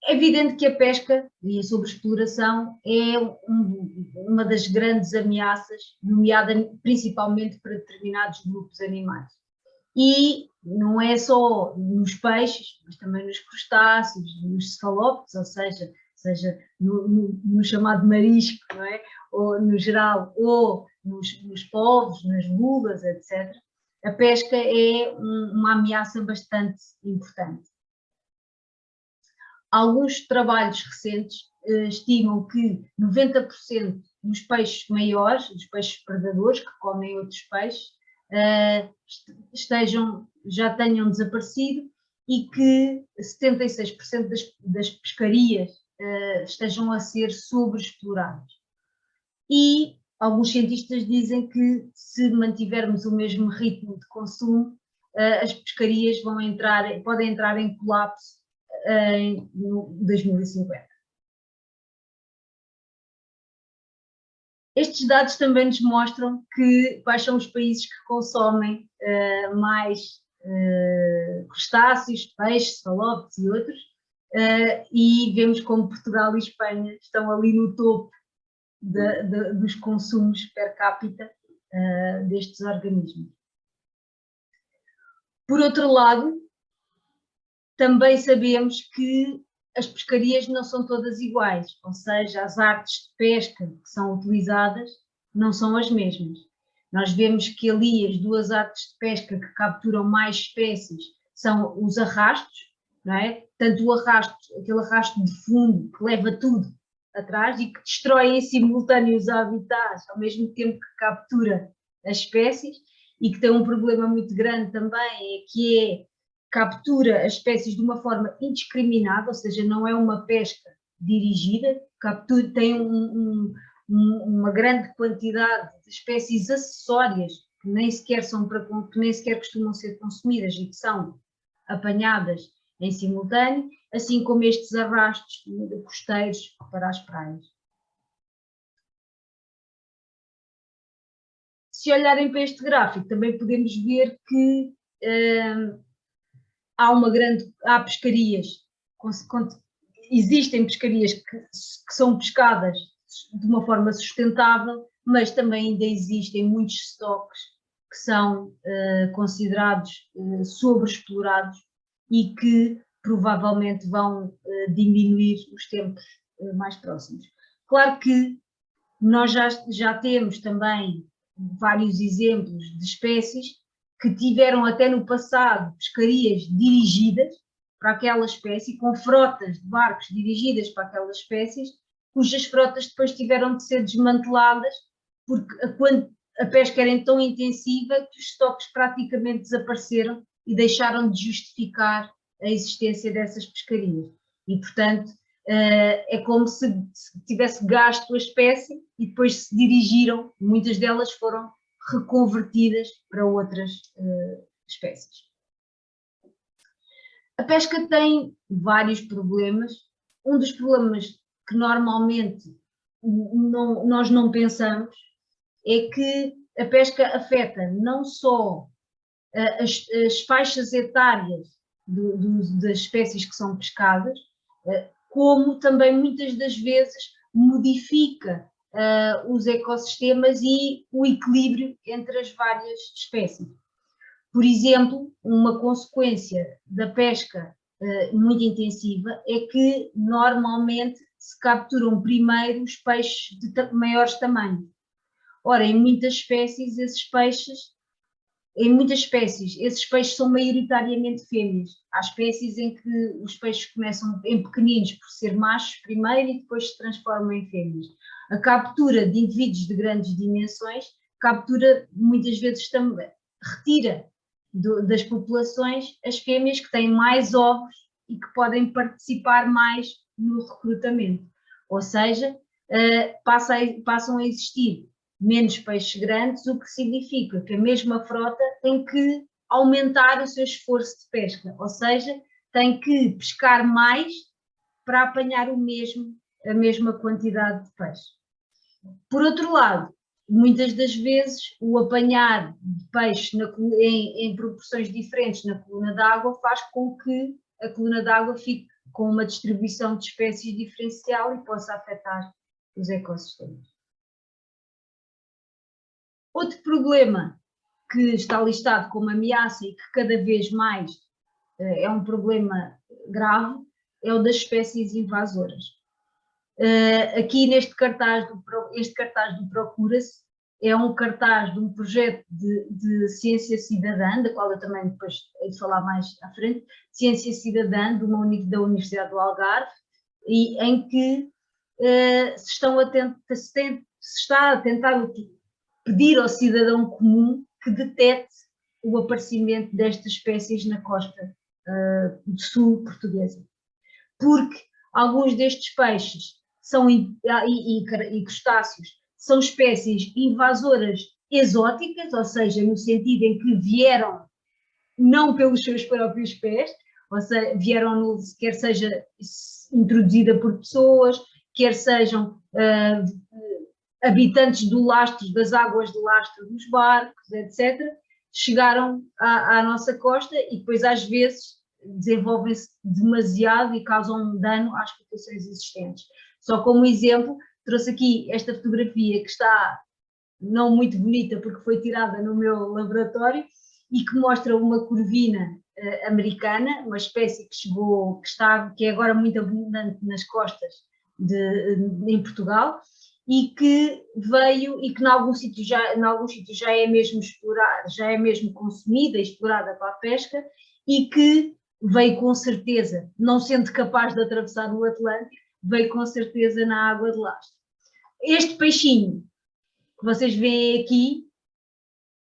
É evidente que a pesca e a sobreexploração é uma das grandes ameaças, nomeada principalmente para determinados grupos animais. E não é só nos peixes, mas também nos crustáceos, nos cefalópodes, ou seja no chamado marisco, não é? Ou no geral, ou nos polvos, nas lulas, etc. A pesca é uma ameaça bastante importante. Alguns trabalhos recentes estimam que 90% dos peixes maiores, dos peixes predadores que comem outros peixes, já tenham desaparecido e que 76% das pescarias estejam a ser sobreexploradas. E alguns cientistas dizem que se mantivermos o mesmo ritmo de consumo, as pescarias podem entrar em colapso em 2050. Estes dados também nos mostram quais são os países que consomem mais crustáceos, peixes, salopes e outros, e vemos como Portugal e Espanha estão ali no topo dos consumos per capita destes organismos. Por outro lado, também sabemos que as pescarias não são todas iguais, ou seja, as artes de pesca que são utilizadas não são as mesmas. Nós vemos que ali as duas artes de pesca que capturam mais espécies são os arrastos, não é? Tanto o arrasto, aquele arrasto de fundo que leva tudo atrás e que destrói em simultâneo os habitats, ao mesmo tempo que captura as espécies, e que tem um problema muito grande também, que captura as espécies de uma forma indiscriminada, ou seja, não é uma pesca dirigida, tem uma grande quantidade de espécies acessórias que nem sequer costumam ser consumidas e que são apanhadas em simultâneo, assim como estes arrastos costeiros para as praias. Se olharem para este gráfico, também podemos ver que há pescarias, existem pescarias que são pescadas de uma forma sustentável, mas também ainda existem muitos estoques que são considerados sobreexplorados e que provavelmente vão diminuir nos tempos mais próximos. Claro que nós já temos também vários exemplos de espécies que tiveram até no passado pescarias dirigidas para aquela espécie, com frotas de barcos dirigidas para aquelas espécies, cujas frotas depois tiveram de ser desmanteladas porque a pesca era tão intensiva que os estoques praticamente desapareceram e deixaram de justificar a existência dessas pescarias. E, portanto, é como se tivesse gasto a espécie e depois se dirigiram, muitas delas foram reconvertidas para outras espécies. A pesca tem vários problemas. Um dos problemas que normalmente nós não pensamos é que a pesca afeta não só as faixas etárias das espécies que são pescadas, como também muitas das vezes modifica os ecossistemas e o equilíbrio entre as várias espécies. Por exemplo, uma consequência da pesca muito intensiva é que normalmente se capturam primeiro os peixes de maiores tamanhos. Ora, em muitas espécies esses peixes são maioritariamente fêmeas. Há espécies em que os peixes começam em pequeninos por ser machos primeiro e depois se transformam em fêmeas. A captura de indivíduos de grandes dimensões, muitas vezes também retira das populações as fêmeas que têm mais ovos e que podem participar mais no recrutamento. Ou seja, passam a existir menos peixes grandes, o que significa que a mesma frota tem que aumentar o seu esforço de pesca, ou seja, tem que pescar mais para apanhar a mesma quantidade de peixe. Por outro lado, muitas das vezes o apanhar de peixe em proporções diferentes na coluna d'água faz com que a coluna d'água fique com uma distribuição de espécies diferencial e possa afetar os ecossistemas. Outro problema que está listado como ameaça e que cada vez mais é um problema grave é o das espécies invasoras. Aqui neste cartaz do Procura-se é um cartaz de um projeto de ciência cidadã, da qual eu também depois hei de falar mais à frente, ciência cidadã da Universidade do Algarve, e em que se está a tentar pedir ao cidadão comum que detecte o aparecimento destas espécies na costa do sul portuguesa. Porque alguns destes peixes e crustáceos são espécies invasoras exóticas, ou seja, no sentido em que vieram não pelos seus próprios pés, ou seja, quer seja introduzida por pessoas, quer sejam habitantes do lastro, das águas do lastro dos barcos, etc., chegaram à nossa costa e depois às vezes desenvolvem-se demasiado e causam dano às populações existentes. Só como exemplo, trouxe aqui esta fotografia que está não muito bonita porque foi tirada no meu laboratório e que mostra uma corvina americana, uma espécie que é agora muito abundante nas costas em Portugal e que veio e que em alguns sítios já é mesmo explorada, já é mesmo consumida e explorada para a pesca e que veio com certeza, não sendo capaz de atravessar o Atlântico, veio com certeza na água de lastro. Este peixinho que vocês veem aqui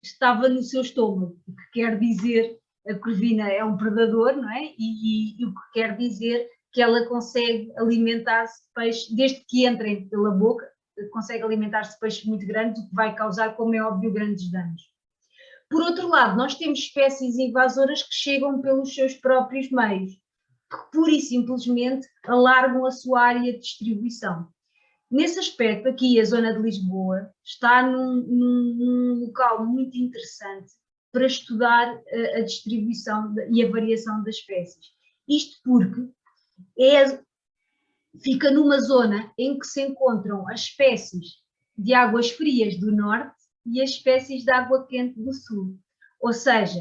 estava no seu estômago, o que quer dizer, a corvina é um predador, não é? E o que quer dizer que ela consegue alimentar-se de peixes, desde que entrem pela boca, consegue alimentar-se de peixes muito grandes, o que vai causar, como é óbvio, grandes danos. Por outro lado, nós temos espécies invasoras que chegam pelos seus próprios meios, que pura e simplesmente alargam a sua área de distribuição. Nesse aspecto, aqui a zona de Lisboa está num local muito interessante para estudar a distribuição e a variação das espécies. Isto porque fica numa zona em que se encontram as espécies de águas frias do norte e as espécies de água quente do sul. Ou seja,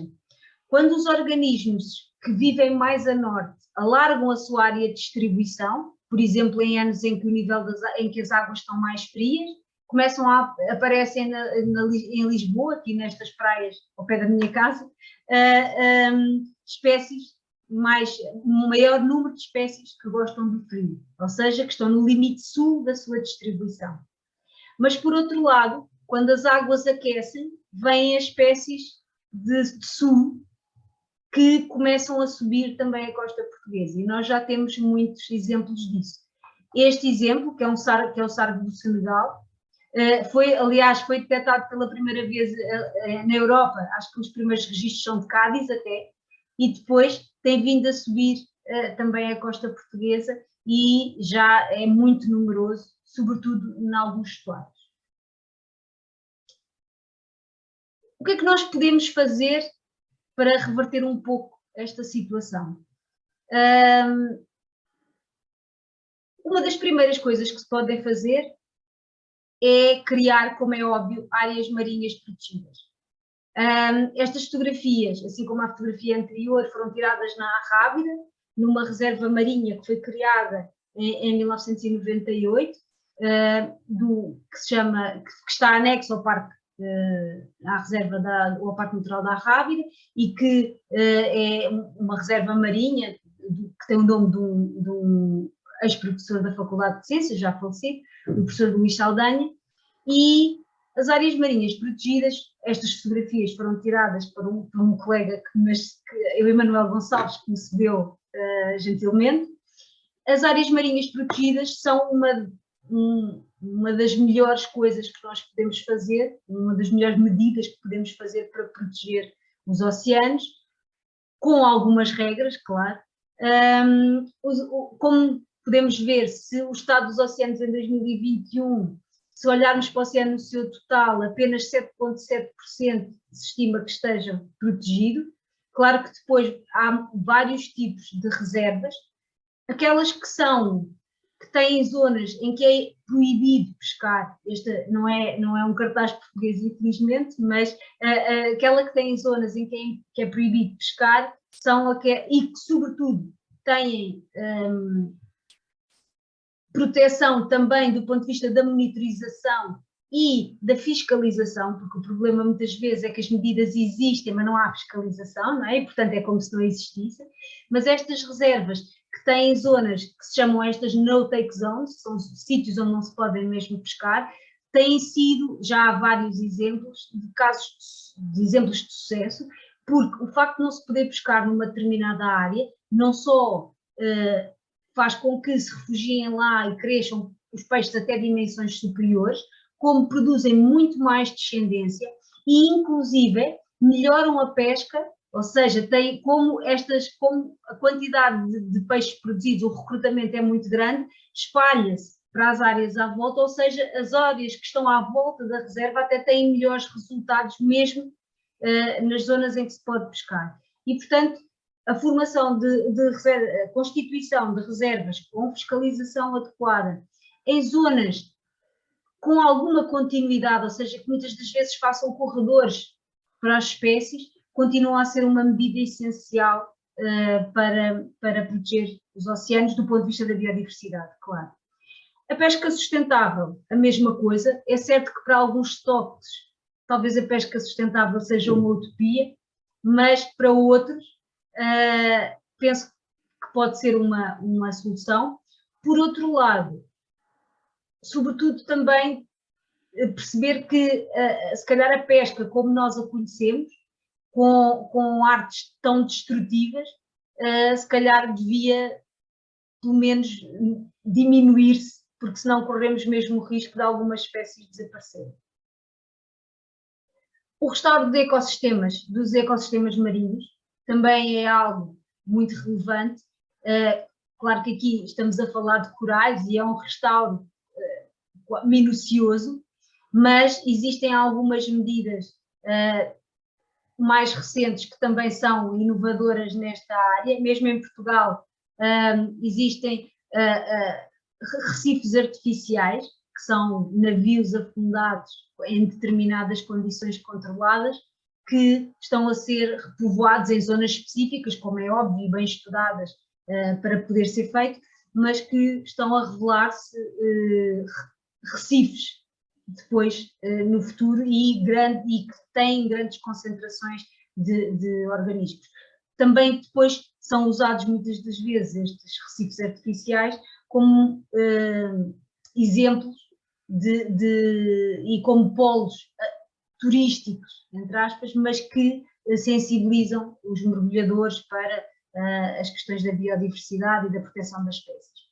quando os organismos que vivem mais a norte alargam a sua área de distribuição, por exemplo, em anos em que o nível em que as águas estão mais frias, aparecem em Lisboa, aqui nestas praias ao pé da minha casa, espécies um maior número de espécies que gostam do frio, ou seja, que estão no limite sul da sua distribuição. Mas, por outro lado, quando as águas aquecem, vêm as espécies de sul que começam a subir também a costa portuguesa, e nós já temos muitos exemplos disso. Este exemplo, que é o sargo do Senegal, foi detectado pela primeira vez na Europa, acho que os primeiros registros são de Cádiz até, e depois tem vindo a subir também a costa portuguesa e já é muito numeroso, sobretudo em alguns estuários. O que é que nós podemos fazer para reverter um pouco esta situação? Uma das primeiras coisas que se podem fazer é criar, como é óbvio, áreas marinhas protegidas. Estas fotografias, assim como a fotografia anterior, foram tiradas na Arrábida, numa reserva marinha que foi criada em 1998, que está anexo ao Parque à reserva ao Parque Natural da Arrábida e que é uma reserva marinha que tem o nome de um ex-professor da Faculdade de Ciências, já falecido, o professor Luís Saldanha, e as áreas marinhas protegidas, estas fotografias foram tiradas por um colega que o Emanuel Gonçalves, que me cedeu gentilmente. As áreas marinhas protegidas são uma das melhores coisas que nós podemos fazer, uma das melhores medidas que podemos fazer para proteger os oceanos, com algumas regras, claro. Como podemos ver, se o estado dos oceanos em 2021, se olharmos para o oceano no seu total, apenas 7,7% se estima que esteja protegido. Claro que depois há vários tipos de reservas, aquelas que têm zonas em que é proibido pescar. Este não é um cartaz português, infelizmente, mas aquela que tem zonas em que é proibido pescar e que, sobretudo, têm proteção também do ponto de vista da monitorização e da fiscalização, porque o problema muitas vezes é que as medidas existem, mas não há fiscalização, não é? E, portanto, é como se não existissem. Mas estas reservas que têm zonas que se chamam estas no-take zones, são sítios onde não se podem mesmo pescar, têm sido, já há vários exemplos de exemplos de sucesso, porque o facto de não se poder pescar numa determinada área, não só faz com que se refugiem lá e cresçam os peixes até dimensões superiores, como produzem muito mais descendência e, inclusive, melhoram a pesca, ou seja, como a quantidade de peixes produzidos, o recrutamento é muito grande, espalha-se para as áreas à volta, ou seja, as áreas que estão à volta da reserva até têm melhores resultados mesmo nas zonas em que se pode pescar. E, portanto, a formação a constituição de reservas com fiscalização adequada em zonas com alguma continuidade, ou seja, que muitas das vezes façam corredores para as espécies, continua a ser uma medida essencial para proteger os oceanos do ponto de vista da biodiversidade, claro. A pesca sustentável, a mesma coisa. É certo que para alguns estoques talvez a pesca sustentável seja uma utopia, mas para outros penso que pode ser uma solução. Por outro lado, sobretudo também perceber que se calhar a pesca como nós a conhecemos, com artes tão destrutivas, se calhar devia pelo menos diminuir-se, porque senão corremos mesmo o risco de algumas espécies desaparecerem. O restauro de ecossistemas, dos ecossistemas marinhos, também é algo muito relevante. Claro que aqui estamos a falar de corais e é um restauro minucioso, mas existem algumas medidas mais recentes que também são inovadoras nesta área. Mesmo em Portugal existem recifes artificiais, que são navios afundados em determinadas condições controladas, que estão a ser repovoados em zonas específicas, como é óbvio, e bem estudadas para poder ser feito, mas que estão a revelar-se recifes depois no futuro e que têm grandes concentrações de organismos. Também depois são usados muitas das vezes estes recifes artificiais como exemplos e como polos turísticos, entre aspas, mas que sensibilizam os mergulhadores para as questões da biodiversidade e da proteção das espécies.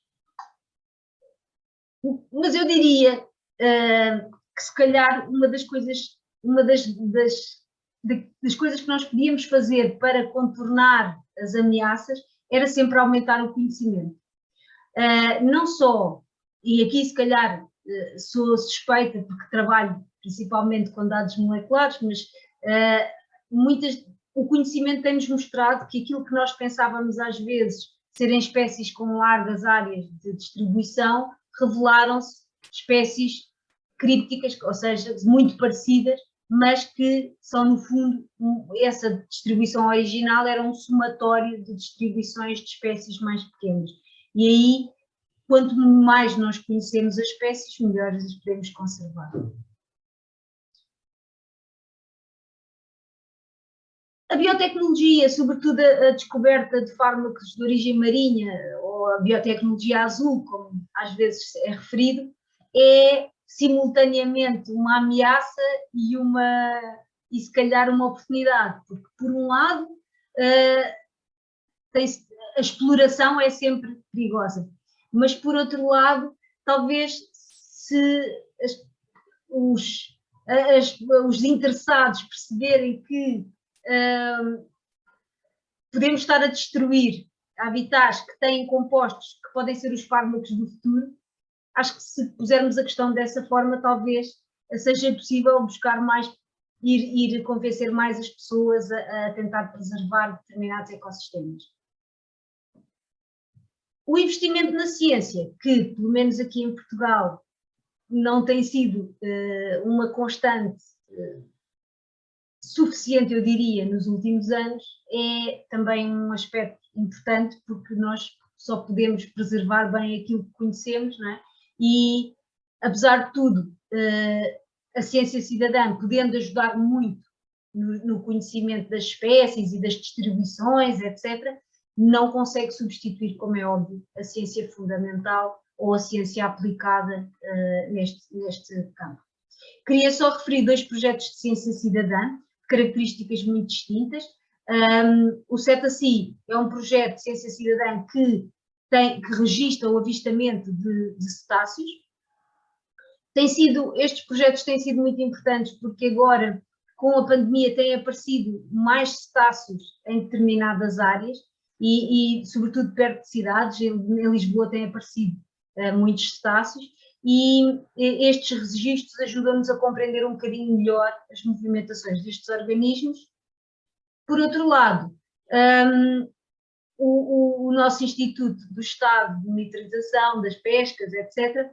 Mas eu diria que se calhar uma das coisas que nós podíamos fazer para contornar as ameaças era sempre aumentar o conhecimento. Não só, e aqui se calhar sou suspeita porque trabalho principalmente com dados moleculares, mas o conhecimento tem-nos mostrado que aquilo que nós pensávamos às vezes serem espécies com largas áreas de distribuição, revelaram-se espécies crípticas, ou seja, muito parecidas, mas que são no fundo, essa distribuição original era um somatório de distribuições de espécies mais pequenas. E aí, quanto mais nós conhecemos as espécies, melhor as podemos conservar. A biotecnologia, sobretudo a descoberta de fármacos de origem marinha, ou a biotecnologia azul, como às vezes é referido, é simultaneamente uma ameaça e se calhar uma oportunidade, porque por um lado a exploração é sempre perigosa, mas por outro lado, talvez se os interessados perceberem que podemos estar a destruir habitats que têm compostos que podem ser os fármacos do futuro, acho que se pusermos a questão dessa forma, talvez seja possível buscar mais, ir convencer mais as pessoas a tentar preservar determinados ecossistemas. O investimento na ciência, que pelo menos aqui em Portugal não tem sido uma constante suficiente, eu diria, nos últimos anos, é também um aspecto importante, porque nós só podemos preservar bem aquilo que conhecemos, não é? E, apesar de tudo, a ciência cidadã podendo ajudar muito no conhecimento das espécies e das distribuições, etc., não consegue substituir, como é óbvio, a ciência fundamental ou a ciência aplicada neste campo. Queria só referir 2 projetos de ciência cidadã, de características muito distintas. O CETACI é um projeto de ciência cidadã que registra o avistamento de cetáceos. Estes projetos têm sido muito importantes porque agora, com a pandemia, têm aparecido mais cetáceos em determinadas áreas e sobretudo perto de cidades. Em Lisboa têm aparecido muitos cetáceos, e estes registros ajudam-nos a compreender um bocadinho melhor as movimentações destes organismos. Por outro lado, o nosso Instituto do Estado de Monitorização das Pescas, etc.,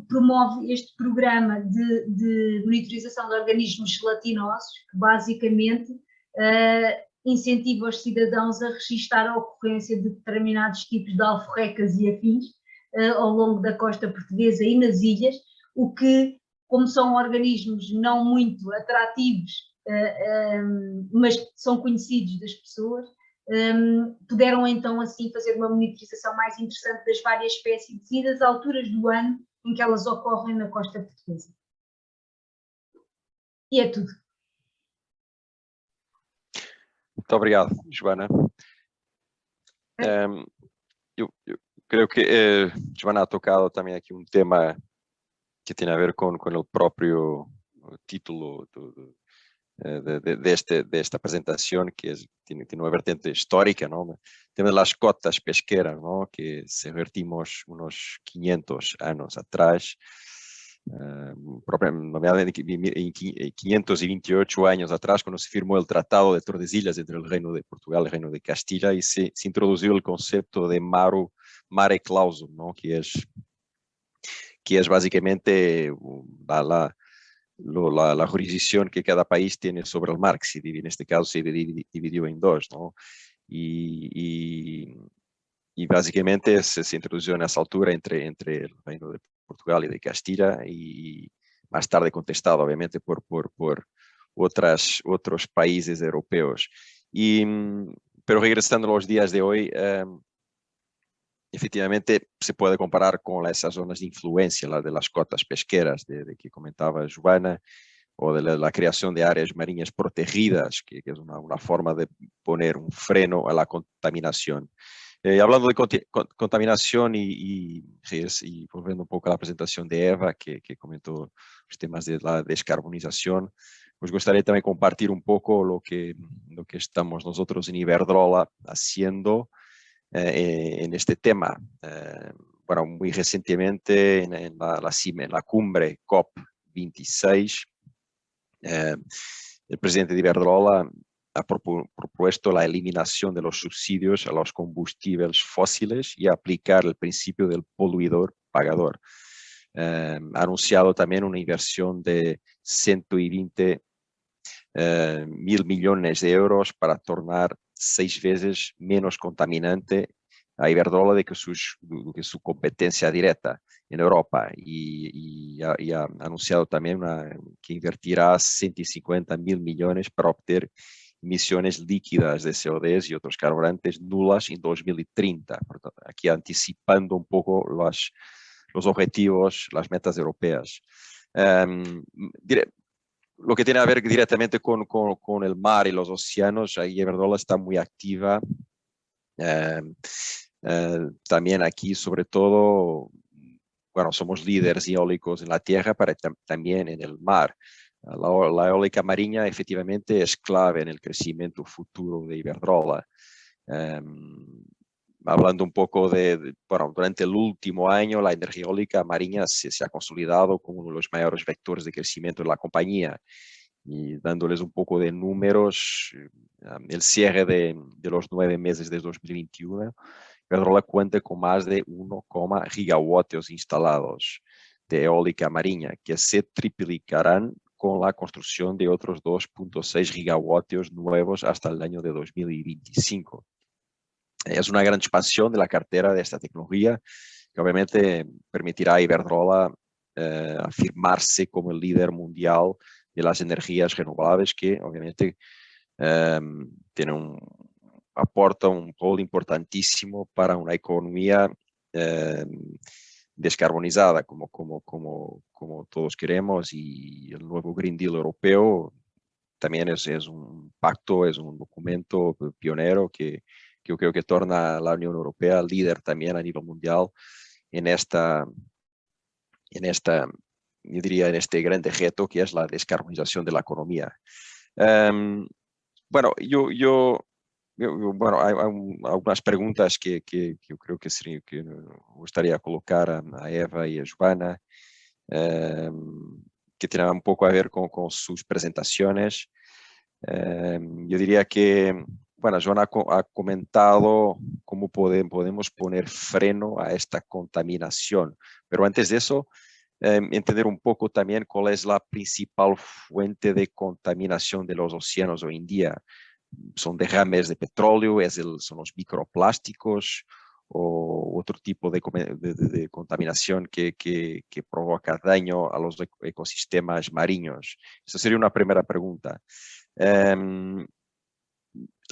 promove este programa de monitorização de organismos gelatinosos, que basicamente incentiva os cidadãos a registar a ocorrência de determinados tipos de alforrecas e afins ao longo da costa portuguesa e nas ilhas, o que, como são organismos não muito atrativos, mas são conhecidos das pessoas, puderam então assim fazer uma monitorização mais interessante das várias espécies e das alturas do ano em que elas ocorrem na costa portuguesa. E é tudo. Muito obrigado, Joana. Eu creio que Joana ha tocado também aqui um tema que tem a ver com o próprio título de esta presentación, que tiene una vertiente histórica, ¿no? El tema de las cotas pesqueras, ¿no? Que se vertimos unos 500 años atrás, en 528 años atrás, cuando se firmó el Tratado de Tordesillas entre el Reino de Portugal y el Reino de Castilla, y se introdujo el concepto de mare clausum, ¿no? Que es básicamente la jurisdicción que cada país tiene sobre el mar, que en este caso se dividió en dos, ¿no? Y básicamente se introdujo en esa altura entre el Reino de Portugal y de Castilla, y más tarde contestado obviamente por otros países europeos. Pero regresando a los días de hoy, efectivamente se puede comparar con esas zonas de influencia, la de las cotas pesqueras de que comentaba Joana, o de la creación de áreas marinas protegidas, que es una forma de poner un freno a la contaminación. Hablando de contaminación y volviendo un poco a la presentación de Eva, que comentó los temas de la descarbonización, pues gustaría también compartir un poco lo que estamos nosotros en Iberdrola haciendo en este tema. Bueno, muy recientemente en la cumbre COP26, el presidente de Iberdrola ha propuesto la eliminación de los subsidios a los combustibles fósiles y aplicar el principio del poluidor pagador. Ha anunciado también una inversión de 120 mil millones de euros para tornar 6 veces menos contaminante a Iberdrola de que su competencia directa en Europa, y ha anunciado también que invertirá 150 mil millones para obtener emisiones líquidas de CO2 y otros carburantes nulas en 2030. Aquí anticipando un poco los objetivos, las metas europeas. Lo que tiene a ver directamente con el mar y los océanos, ahí Iberdrola está muy activa. También aquí, sobre todo, bueno, somos líderes eólicos en la tierra, pero también en el mar. La eólica marina efectivamente es clave en el crecimiento futuro de Iberdrola. Hablando un poco bueno, durante el último año la energía eólica marina se ha consolidado como uno de los mayores vectores de crecimiento de la compañía. Y dándoles un poco de números, el cierre de los 9 meses de 2021, Iberdrola cuenta con más de 1, gigavatios instalados de eólica marina, que se triplicarán con la construcción de otros 2.6 gigavatios nuevos hasta el año de 2025. Es una gran expansión de la cartera de esta tecnología, que obviamente permitirá a Iberdrola afirmarse como el líder mundial de las energías renovables, que obviamente aporta un rol importantísimo para una economía descarbonizada, como todos queremos, y el nuevo Green Deal europeo también es un pacto, es un documento pionero que yo creo que torna a la Unión Europea líder también a nivel mundial en yo diría, en este gran reto que es la descarbonización de la economía. Bueno, yo bueno, hay algunas preguntas que yo creo que gustaría colocar a Eva y a Joana, que tienen un poco a ver con sus presentaciones. Yo diría que, bueno, Joana ha comentado cómo podemos poner freno a esta contaminación, pero antes de eso, entender un poco también cuál es la principal fuente de contaminación de los océanos hoy en día. ¿Son derrames de petróleo? ¿Son los microplásticos? ¿O otro tipo de contaminación que provoca daño a los ecosistemas marinos? Esa sería una primera pregunta. La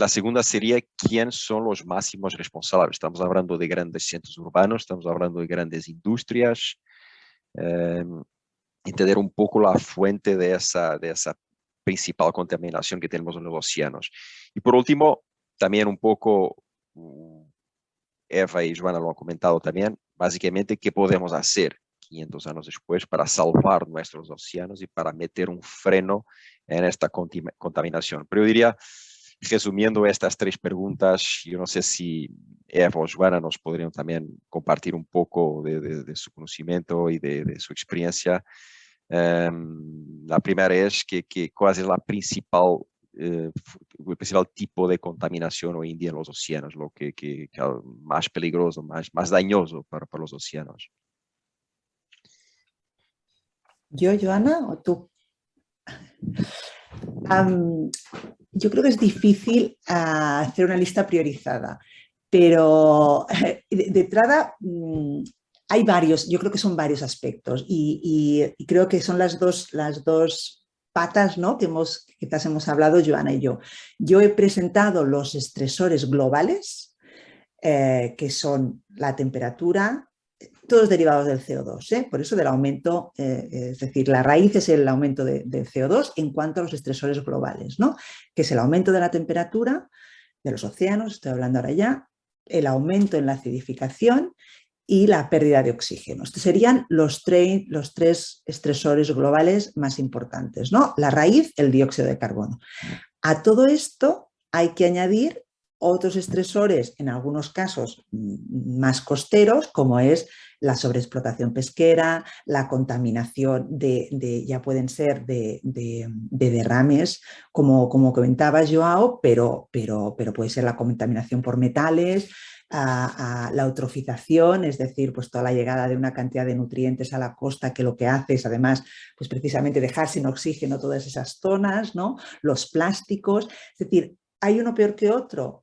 segunda sería, ¿quién son los máximos responsables? Estamos hablando de grandes centros urbanos, estamos hablando de grandes industrias. Entender un poco la fuente de esa principal contaminación que tenemos en los océanos. Y por último, también un poco, Eva y Joana lo han comentado también, básicamente, ¿qué podemos hacer 500 años después para salvar nuestros océanos y para meter un freno en esta contaminación? Pero yo diría, resumiendo estas tres preguntas, yo no sé si Eva o Joana nos podrían también compartir un poco de su conocimiento y de su experiencia. La primera es cuál es el principal tipo de contaminación hoy en día en los océanos, lo que es más peligroso, más dañoso para los océanos. ¿Yo, Joana, o tú? Yo creo que es difícil hacer una lista priorizada, pero de entrada hay varios, yo creo que son varios aspectos y creo que son las dos patas, ¿no?, que quizás hemos hablado Joana y yo. Yo he presentado los estresores globales, que son la temperatura, todos derivados del CO2, por eso del aumento, es decir, la raíz es el aumento del CO2 en cuanto a los estresores globales, ¿no?, que es el aumento de la temperatura de los océanos, estoy hablando ahora ya, el aumento en la acidificación y la pérdida de oxígeno. Estos serían los tres estresores globales más importantes, ¿no? La raíz, el dióxido de carbono. A todo esto hay que añadir otros estresores, en algunos casos más costeros, como es la sobreexplotación pesquera, la contaminación ya pueden ser de derrames, como comentaba Joao, pero puede ser la contaminación por metales, a la eutrofización, es decir, pues toda la llegada de una cantidad de nutrientes a la costa que lo que hace es además pues precisamente dejar sin oxígeno todas esas zonas, ¿no? Los plásticos, es decir, hay uno peor que otro.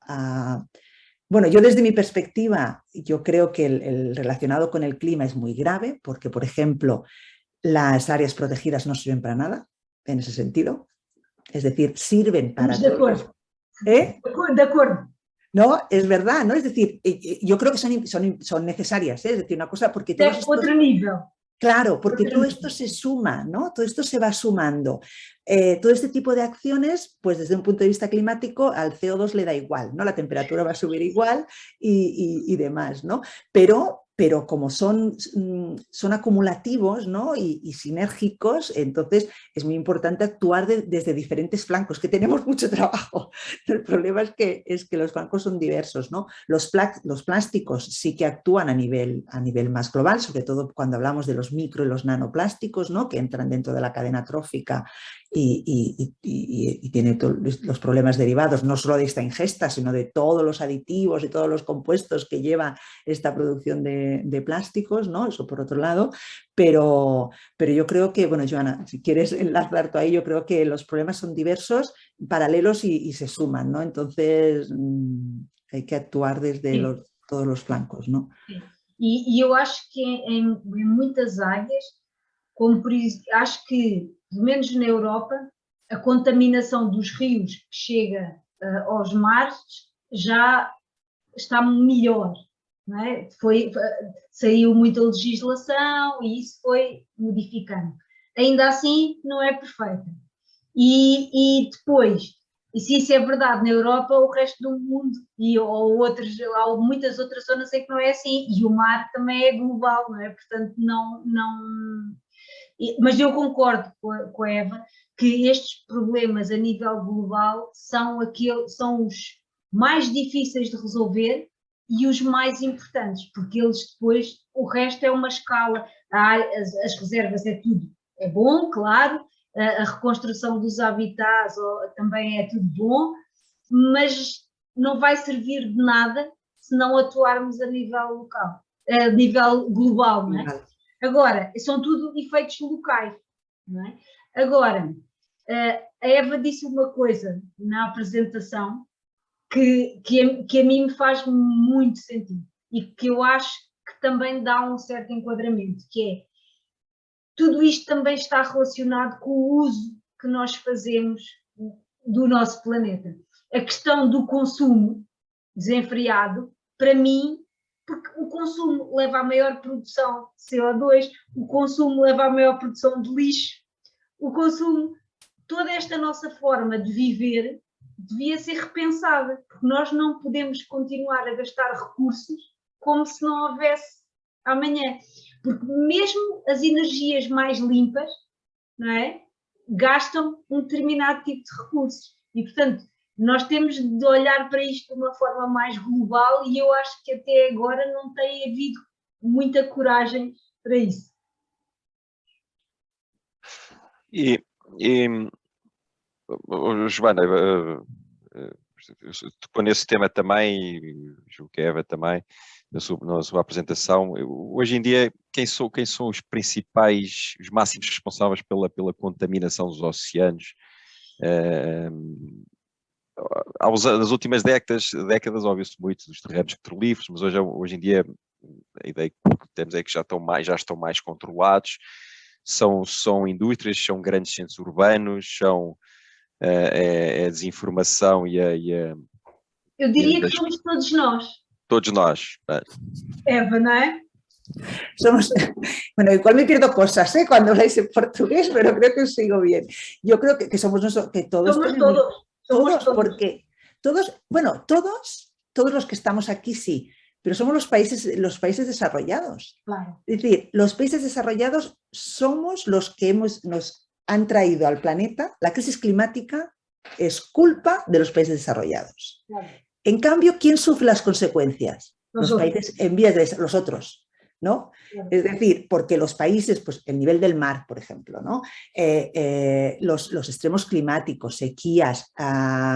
Bueno, yo desde mi perspectiva, yo creo que el relacionado con el clima es muy grave porque, por ejemplo, las áreas protegidas no sirven para nada en ese sentido. Es decir, sirven para... De acuerdo. De acuerdo. No, es verdad, ¿no? Es decir, yo creo que son necesarias, es decir, una cosa porque... De otro nivel. Claro, porque todo esto se suma, ¿no? Todo esto se va sumando. Todo este tipo de acciones, pues desde un punto de vista climático, al CO2 le da igual, ¿no? La temperatura va a subir igual y demás, ¿no? Pero como son acumulativos, ¿no?, y sinérgicos, entonces es muy importante actuar desde diferentes flancos, que tenemos mucho trabajo. El problema es que los flancos son diversos, ¿no? Los plásticos sí que actúan a nivel más global, sobre todo cuando hablamos de los micro y los nanoplásticos, ¿no?, que entran dentro de la cadena trófica y tiene los problemas derivados no solo de esta ingesta, sino de todos los aditivos y todos los compuestos que lleva esta producción de plásticos, ¿no? Eso por otro lado, pero yo creo que, bueno, Joana, si quieres enlazar tú ahí, yo creo que los problemas son diversos, paralelos y se suman, ¿no? Entonces hay que actuar desde todos los flancos, ¿no? E eu acho que em muitas áreas, como por isso, acho que, pelo menos na Europa, a contaminação dos rios que chega aos mares já está melhor, não é? Saiu muita legislação e isso foi modificando. Ainda assim, não é perfeita. E depois, e se isso é verdade na Europa, o resto do mundo há muitas outras zonas em que não é assim, e o mar também é global, não é? Portanto, mas eu concordo com a Eva que estes problemas a nível global são mais difíceis de resolver e os mais importantes, porque eles depois, o resto é uma escala, as reservas é tudo, é bom, claro, a reconstrução dos habitats também é tudo bom, mas não vai servir de nada se não atuarmos a nível local, a nível global, não é? Agora, são tudo efeitos locais, não é? Agora, a Eva disse uma coisa na apresentação que a mim me faz muito sentido e que eu acho que também dá um certo enquadramento, que é, tudo isto também está relacionado com o uso que nós fazemos do nosso planeta. A questão do consumo desenfreado, para mim, porque o consumo leva à maior produção de CO2, o consumo leva à maior produção de lixo, o consumo, toda esta nossa forma de viver devia ser repensada, porque nós não podemos continuar a gastar recursos como se não houvesse amanhã, porque mesmo as energias mais limpas, não é, gastam um determinado tipo de recursos e, portanto, nós temos de olhar para isto de uma forma mais global e eu acho que até agora não tem havido muita coragem para isso. Joana, tocou nesse tema também, julgo que a Eva também, na sua apresentação. Hoje em dia, quem são os principais, os máximos responsáveis pela contaminação dos oceanos? Nas últimas décadas ouviu-se muito dos terrenos petrolíferos, mas hoje em dia a ideia que temos é que já estão mais controlados. São indústrias, são grandes centros urbanos, são a desinformação eu diria que somos todos nós. Todos nós. Eva, ¿no es? Somos, bueno, igual me pierdo cosas cuando habláis en portugués, pero creo que os sigo bien. Yo creo que somos nosotros, que todos somos todos, porque todos, bueno, todos los que estamos aquí sí, pero somos los países desarrollados. Claro. Es decir, los países desarrollados somos los que nos han traído al planeta. La crisis climática es culpa de los países desarrollados. Claro. En cambio, ¿quién sufre las consecuencias? Los países en vías de los otros, ¿no? Claro. Es decir, porque los países, pues el nivel del mar, por ejemplo, ¿no? Los extremos climáticos, sequías,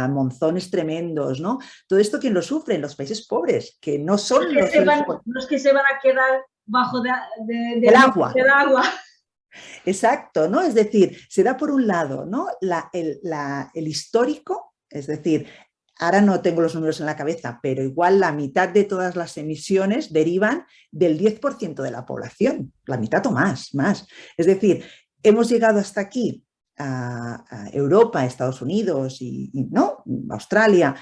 monzones tremendos, ¿no? Todo esto, ¿quién lo sufre? Los países pobres, que no son los que se van a quedar bajo del agua. Exacto, ¿no? Es decir, se da por un lado, ¿no? el histórico, es decir, ahora no tengo los números en la cabeza, pero igual la mitad de todas las emisiones derivan del 10% de la población, la mitad o más. Es decir, hemos llegado hasta aquí, a Europa, Estados Unidos y ¿no? Australia.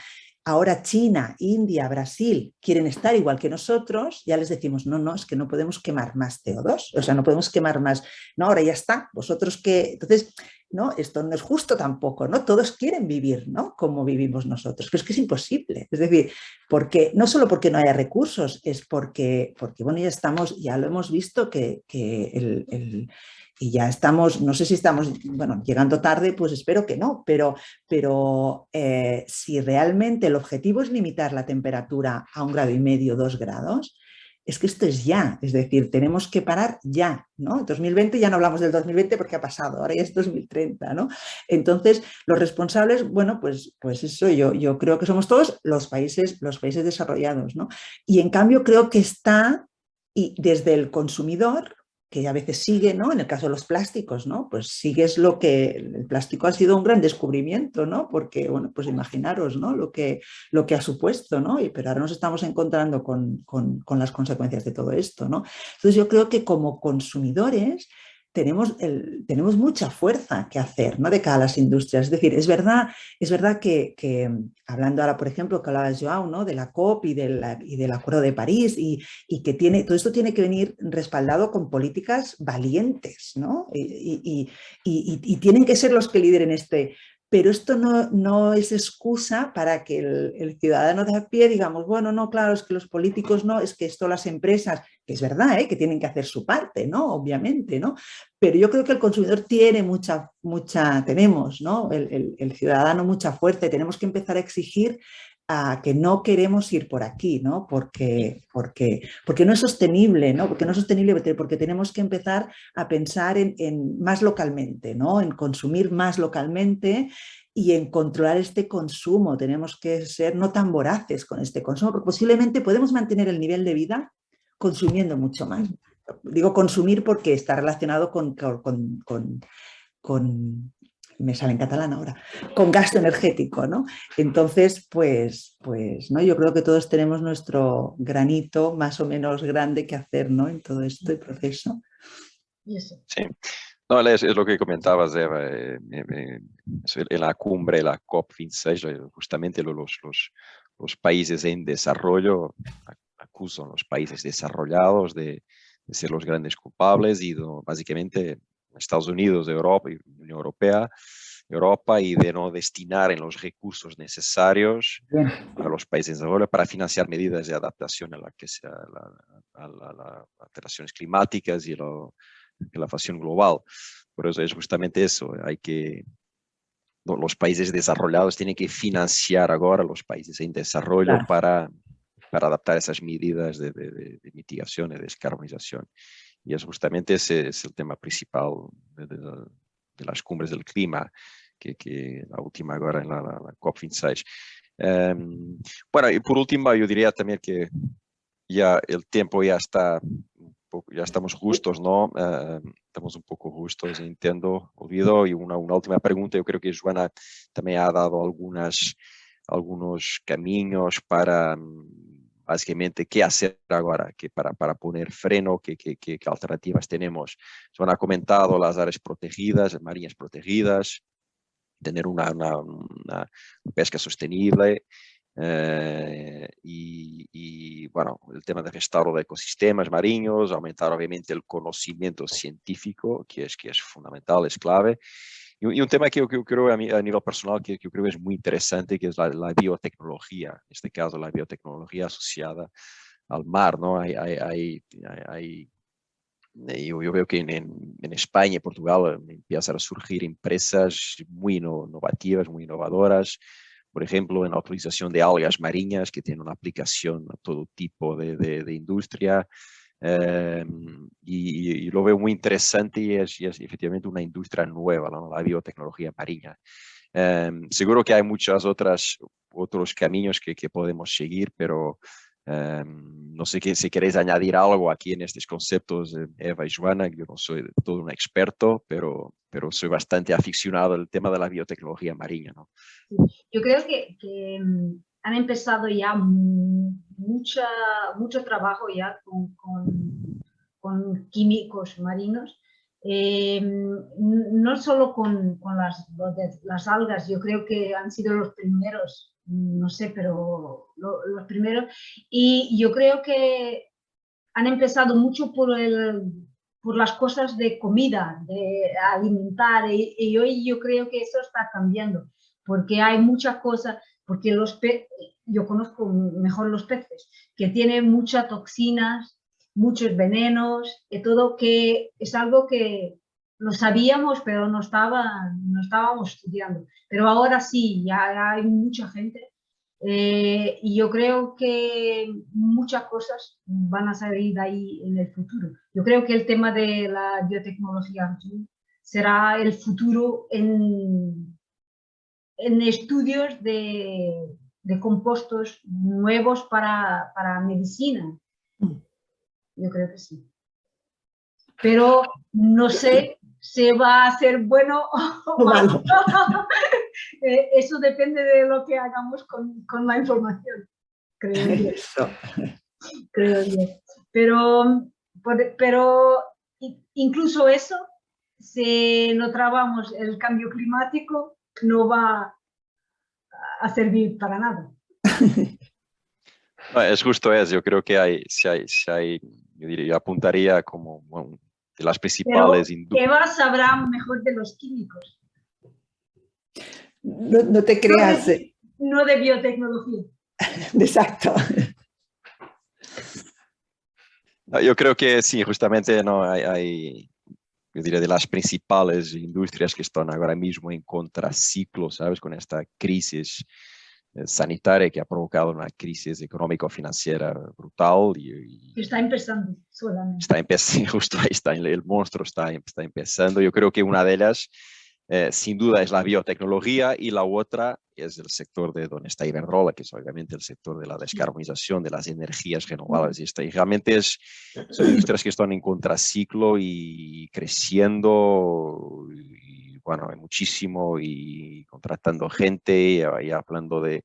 Ahora China, India, Brasil quieren estar igual que nosotros, ya les decimos, no, es que no podemos quemar más CO2, o sea, no podemos quemar más, no, ahora ya está, vosotros que, entonces, no, esto no es justo tampoco, ¿no? Todos quieren vivir, ¿no? Como vivimos nosotros, pero es que es imposible, es decir, porque, no solo porque no haya recursos, es porque bueno, ya lo hemos visto que y ya estamos, no sé si estamos, bueno, llegando tarde, pues espero que no, pero si realmente el objetivo es limitar la temperatura a 1,5 grados, 2 grados, es que esto es ya, es decir, tenemos que parar ya, ¿no? 2020 ya no hablamos del 2020 porque ha pasado, ahora ya es 2030, ¿no? Entonces, los responsables, bueno, pues eso, yo creo que somos todos los países desarrollados, ¿no? Y en cambio creo que está, y desde el consumidor, que a veces sigue, ¿no? En el caso de los plásticos, ¿no? Pues sigues lo que el plástico ha sido un gran descubrimiento, ¿no? Porque, bueno, pues imaginaros, ¿no? Lo que ha supuesto, ¿no? Pero ahora nos estamos encontrando con las consecuencias de todo esto, ¿no? Entonces yo creo que como consumidores tenemos mucha fuerza que hacer, ¿no? De cara a las industrias. Es decir, es verdad que hablando ahora, por ejemplo, que hablabas, Joao, ¿no? De la COP y del Acuerdo de París y que todo esto tiene que venir respaldado con políticas valientes, ¿no? Y tienen que ser los que lideren pero esto no es excusa para que el ciudadano de a pie digamos, bueno, no, claro, es que los políticos no, es que esto las empresas, que es verdad, que tienen que hacer su parte, ¿no? Obviamente, ¿no? Pero yo creo que el consumidor tiene tenemos, ¿no? El ciudadano mucha fuerza y tenemos que empezar a exigir a que no queremos ir por aquí, ¿no? Porque no es sostenible, ¿no? Porque no es sostenible, porque tenemos que empezar a pensar en más localmente, ¿no? En consumir más localmente y en controlar este consumo. Tenemos que ser no tan voraces con este consumo, porque posiblemente podemos mantener el nivel de vida consumiendo mucho más. Digo consumir porque está relacionado con me sale en catalán ahora, con gasto energético, ¿no? Entonces, pues, ¿no? Yo creo que todos tenemos nuestro granito más o menos grande que hacer, ¿no? En todo este proceso. Sí. No, es lo que comentabas, Eva, en la cumbre, la COP26, justamente los países en desarrollo acusan a los países desarrollados de ser los grandes culpables y básicamente Estados Unidos, Europa y Unión Europea, y de no destinar en los recursos necesarios para los países en desarrollo para financiar medidas de adaptación a las alteraciones climáticas y la facción global. Por eso es justamente eso, los países desarrollados tienen que financiar ahora a los países en desarrollo para adaptar esas medidas de mitigación y descarbonización. Y es justamente ese es el tema principal de las cumbres del clima, que la última ahora en la COP26. Bueno, y por último, yo diría también que ya el tiempo ya estamos justos, ¿no? Estamos un poco justos, entiendo, olvido. Y una última pregunta, yo creo que Joana también ha dado algunos caminos para básicamente qué hacer ahora, para poner freno, qué alternativas tenemos. Joana ha comentado las áreas protegidas, marinhas protegidas, tener una pesca sostenible, y bueno, el tema de restauro de ecosistemas marinos, aumentar obviamente el conocimiento científico, que es fundamental, es clave. Y un tema que yo creo a nivel personal que yo creo es muy interesante, que es la biotecnología, en este caso la biotecnología asociada al mar, ¿no? Yo veo que en España y Portugal empiezan a surgir empresas muy innovativas, muy innovadoras, por ejemplo, en la utilización de algas marinas, que tienen una aplicación a todo tipo de industria, y lo veo muy interesante y es efectivamente una industria nueva, ¿no? La biotecnología marina. Seguro que hay muchos otros caminos que podemos seguir, pero no sé si queréis añadir algo aquí en estos conceptos, Eva y Joana. Yo no soy todo un experto, pero soy bastante aficionado al tema de la biotecnología marina, ¿no? Yo creo que han empezado ya mucho trabajo ya con químicos marinos, no solo con las algas. Yo creo que han sido los primeros, no sé, pero los primeros, y yo creo que han empezado mucho por las cosas de comida, de alimentar, y hoy yo creo que eso está cambiando, porque hay muchas cosas, porque yo conozco mejor los peces, que tienen muchas toxinas, muchos venenos, y todo, que es algo que lo sabíamos, pero no estábamos estudiando. Pero ahora sí, ya hay mucha gente, y yo creo que muchas cosas van a salir de ahí en el futuro. Yo creo que el tema de la biotecnología será el futuro en estudios de compuestos nuevos para medicina. Yo creo que sí. Pero no sé si va a ser bueno o malo. Eso depende de lo que hagamos con la información, creo yo. Creo yo. Pero incluso eso, si no trabajamos el cambio climático, no va a servir para nada. No, es justo eso. Yo creo que yo diría, yo apuntaría como de las principales industrias. Eva sabrá mejor de los químicos. No te creas. No de biotecnología. Exacto. Yo creo que sí, justamente no yo diría, de las principales industrias que están ahora mismo en contraciclo, ¿sabes? Con esta crisis sanitaria que ha provocado una crisis económico-financiera brutal y Está empezando solamente. está empezando, justo ahí está, el monstruo está empezando. Yo creo que una de ellas, sin duda, es la biotecnología y la otra es el sector de donde está Iberdrola, que es obviamente el sector de la descarbonización, de las energías renovables. Y realmente son industrias que están en contraciclo y creciendo, y bueno, hay muchísimo, y contratando gente, y hablando y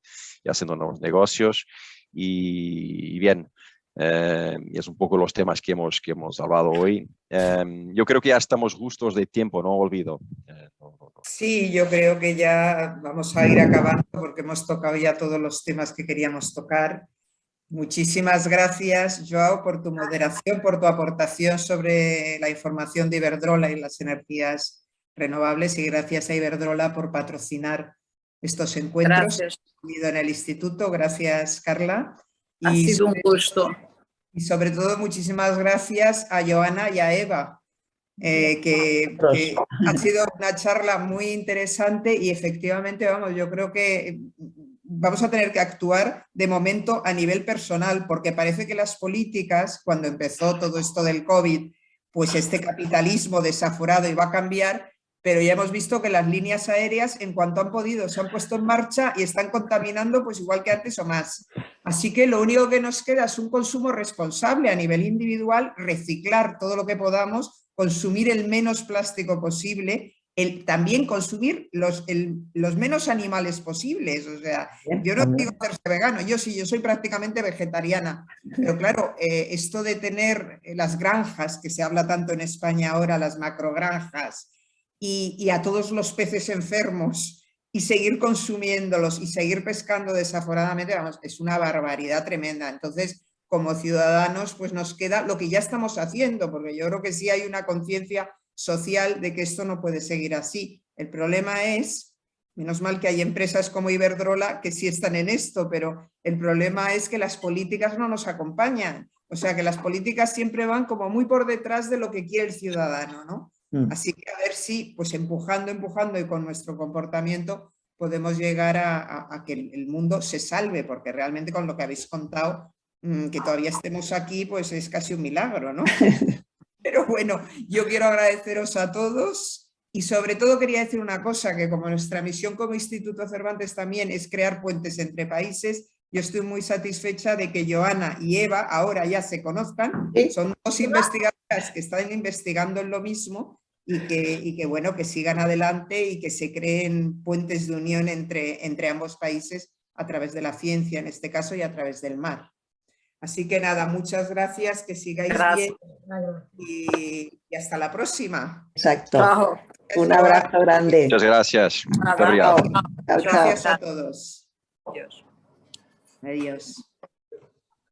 haciendo nuevos negocios. Y bien, y es un poco los temas que hemos hablado hoy. Yo creo que ya estamos justos de tiempo, no olvido. Sí, yo creo que ya vamos a ir acabando porque hemos tocado ya todos los temas que queríamos tocar. Muchísimas gracias, Joao, por tu moderación, por tu aportación sobre la información de Iberdrola y las energías renovables, y gracias a Iberdrola por patrocinar estos encuentros. Gracias. En el instituto. Gracias, Carla. Ha sido un gusto. Y sobre todo, muchísimas gracias a Joana y a Eva, que ha sido una charla muy interesante, y efectivamente, vamos, yo creo que vamos a tener que actuar de momento a nivel personal, porque parece que las políticas, cuando empezó todo esto del COVID, pues este capitalismo desaforado iba a cambiar, pero ya hemos visto que las líneas aéreas, en cuanto han podido, se han puesto en marcha y están contaminando pues igual que antes o más. Así que lo único que nos queda es un consumo responsable a nivel individual, reciclar todo lo que podamos, consumir el menos plástico posible, también consumir los menos animales posibles. O sea, yo no digo hacerse vegano, yo sí, yo soy prácticamente vegetariana, pero claro, esto de tener las granjas, que se habla tanto en España ahora, las macrogranjas, y a todos los peces enfermos, y seguir consumiéndolos y seguir pescando desaforadamente, vamos, es una barbaridad tremenda. Entonces, como ciudadanos, pues nos queda lo que ya estamos haciendo, porque yo creo que sí hay una conciencia social de que esto no puede seguir así. El problema es, menos mal que hay empresas como Iberdrola que sí están en esto, pero el problema es que las políticas no nos acompañan. O sea, que las políticas siempre van como muy por detrás de lo que quiere el ciudadano, ¿no? Así que a ver si, pues empujando y con nuestro comportamiento podemos llegar a que el mundo se salve, porque realmente con lo que habéis contado, que todavía estemos aquí, pues es casi un milagro, ¿no? Pero bueno, yo quiero agradeceros a todos, y sobre todo quería decir una cosa, que como nuestra misión como Instituto Cervantes también es crear puentes entre países, yo estoy muy satisfecha de que Joana y Eva ahora ya se conozcan. Son dos investigadoras que están investigando en lo mismo, y que bueno, que sigan adelante y que se creen puentes de unión entre ambos países a través de la ciencia, en este caso, y a través del mar. Así que nada, muchas gracias, que sigáis bien, y hasta la próxima. Exacto. Chao. Un abrazo grande. Muchas gracias. Nada. Muito obrigado. Chao, chao. Gracias a todos. Adiós. Adiós.